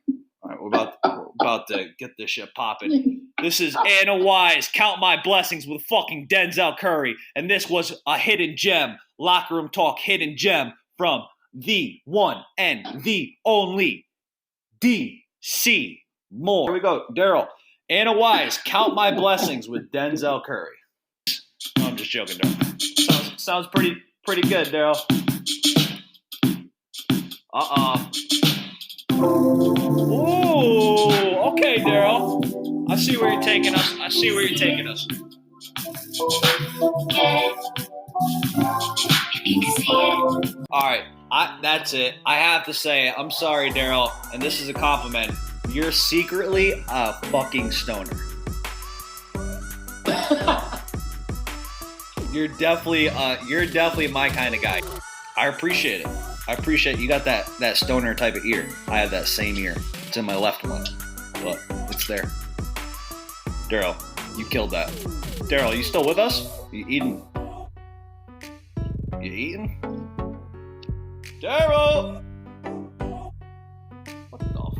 S1: We're about to get this shit popping. This is Anna Wise, "Count My Blessings" with fucking Denzel Curry, and this was a hidden gem, locker room talk hidden gem from the one and the only DC Moore. Here we go, Daryl. Anna Wise, "Count My Blessings" with Denzel Curry. No, I'm just joking, Daryl. Sounds pretty good, Daryl. Ooh, okay, Daryl. I see where you're taking us. All right, that's it. I have to say, I'm sorry, Daryl, and this is a compliment. You're secretly a fucking stoner. You're definitely my kind of guy. I appreciate it. You got that stoner type of ear. I have that same ear. It's in my left one, but it's there. Daryl, you killed that. Daryl, you still with us? You eating? Daryl! What the?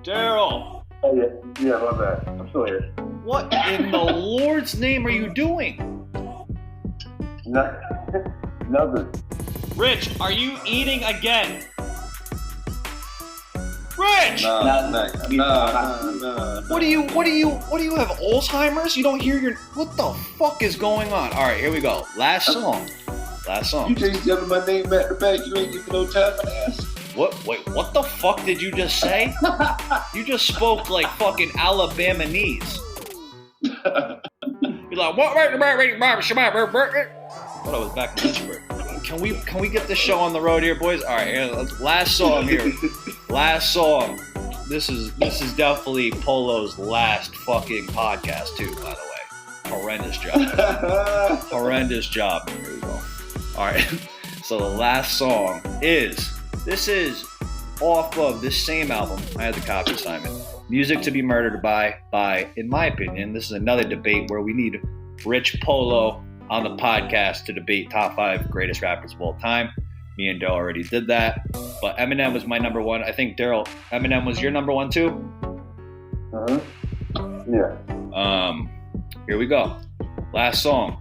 S1: Daryl!
S2: Oh, yeah, my bad. I'm still here.
S1: What in the Lord's name are you doing?
S2: Nothing.
S1: Rich, are you eating again? Rich!
S4: No.
S1: What do you have, Alzheimer's? You don't hear your... What the fuck is going on? All right, here we go. Last song.
S4: You just yelling my name back to back. You ain't giving no time for that.
S1: What? Wait, what the fuck did you just say? You just spoke like fucking Alabamanese. You're like, what? I thought I was back in Pittsburgh. Can we get this show on the road here, boys? All right, last song here. Last song. this is definitely Polo's last fucking podcast too, by the way. Horrendous job. Horrendous job. There you go. All right. So the last song is off of this same album. I had the copy, Simon. Music to be Murdered by, in my opinion, this is another debate where we need Rich Polo on the podcast to debate top 5 greatest rappers of all time. Me and Daryl already did that. But Eminem was my number one. I think, Daryl, Eminem was your number one too?
S2: Yeah.
S1: Here we go. Last song.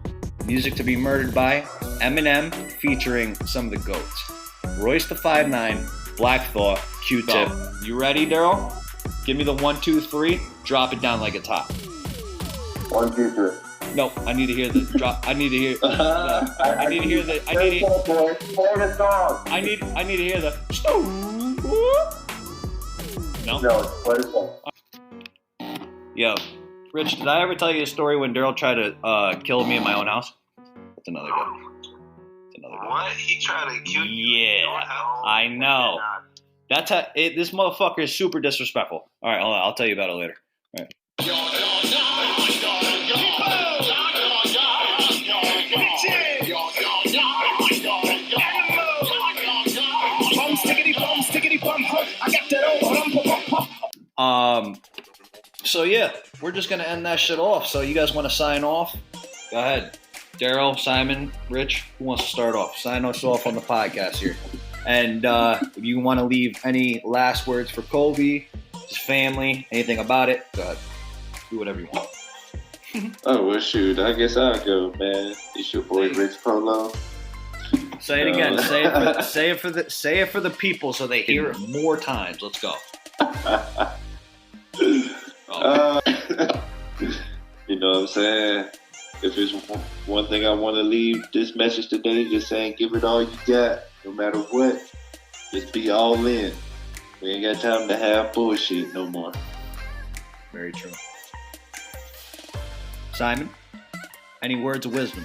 S1: Music to be Murdered by Eminem featuring some of the GOATs. Royce the 5'9", Black Thought, Q-Tip. You ready, Daryl? Give me the 1, 2, 3. Drop it down like it's hot.
S2: 1, 2, 3.
S1: No, I need to hear the drop. I need to hear. I need to hear the. I need to hear the. No.
S2: No, play the song.
S1: Yo, Rich, did I ever tell you a story when Daryl tried to kill me in my own house? That's another day.
S14: What? He tried to kill you?
S1: Yeah, I know. That's how. This motherfucker is super disrespectful. All right, hold on, I'll tell you about it later. All right. So yeah, we're just gonna end that shit off. So you guys want to sign off? Go ahead, Daryl, Simon, Rich. Who wants to start off? Sign us off on the podcast here. And if you want to leave any last words for Kobe, his family, anything about it, go ahead. Do whatever you want.
S4: Oh, well, shoot. I guess I'll go, man. It's your boy, Rich Polo.
S1: Say it again. Say it for the people so they hear it more times. Let's go.
S4: You know what I'm saying? If it's one thing I want to leave this message today, just saying give it all you got, no matter what. Just be all in. We ain't got time to have bullshit no more.
S1: Very true. Simon, any words of wisdom?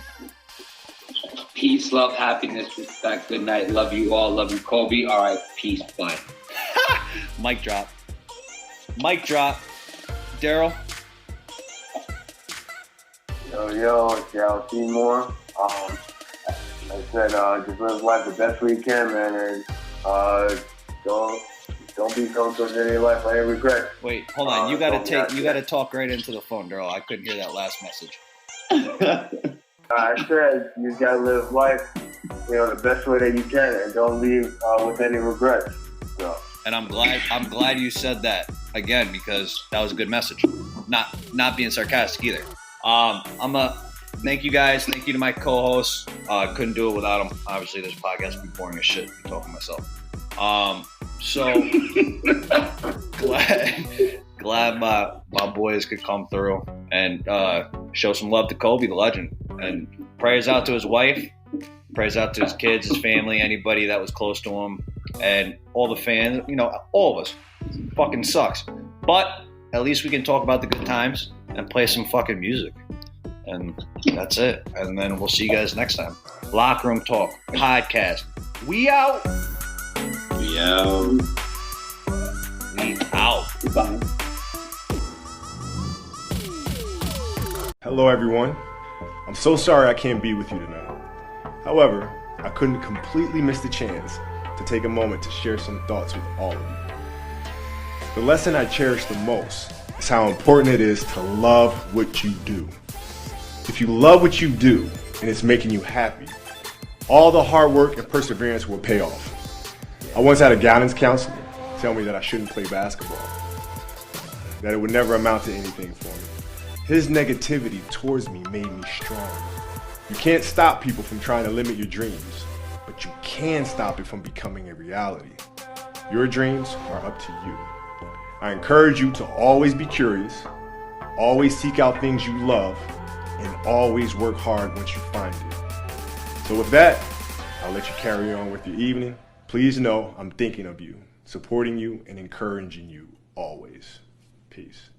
S3: Peace, love, happiness, respect. Good night. Love you all. Love you, Kobe. All right. Peace. Bye.
S1: Mic drop. Mic drop. Daryl.
S2: Yo, it's G.O.A.T more. Like I said, just live life the best way you can, man, and don't be coming towards the end of your life with any regret.
S1: Wait, hold on. You gotta talk right into the phone, Daryl. I couldn't hear that last message.
S2: I said you gotta live life, the best way that you can, and don't leave with any regrets. So. And
S1: I'm glad you said that again, because that was a good message. Not being sarcastic either. Thank you guys. Thank you to my co-hosts. Couldn't do it without them. Obviously, this podcast would be boring as shit. I'm talking to myself. So glad my boys could come through and show some love to Kobe, the legend. And prayers out to his wife, prayers out to his kids, his family, anybody that was close to him, and all the fans, all of us. It fucking sucks. But at least we can talk about the good times and play some fucking music. And that's it. And then we'll see you guys next time. Locker Room Talk Podcast. We out.
S4: We out.
S1: We out.
S3: Goodbye.
S6: Hello, everyone. I'm so sorry I can't be with you tonight. However, I couldn't completely miss the chance to take a moment to share some thoughts with all of you. The lesson I cherish the most is how important it is to love what you do. If you love what you do and it's making you happy, all the hard work and perseverance will pay off. I once had a guidance counselor tell me that I shouldn't play basketball, that it would never amount to anything for me. His negativity towards me made me strong. You can't stop people from trying to limit your dreams, but you can stop it from becoming a reality. Your dreams are up to you. I encourage you to always be curious, always seek out things you love, and always work hard once you find it. So with that, I'll let you carry on with your evening. Please know I'm thinking of you, supporting you, and encouraging you always. Peace.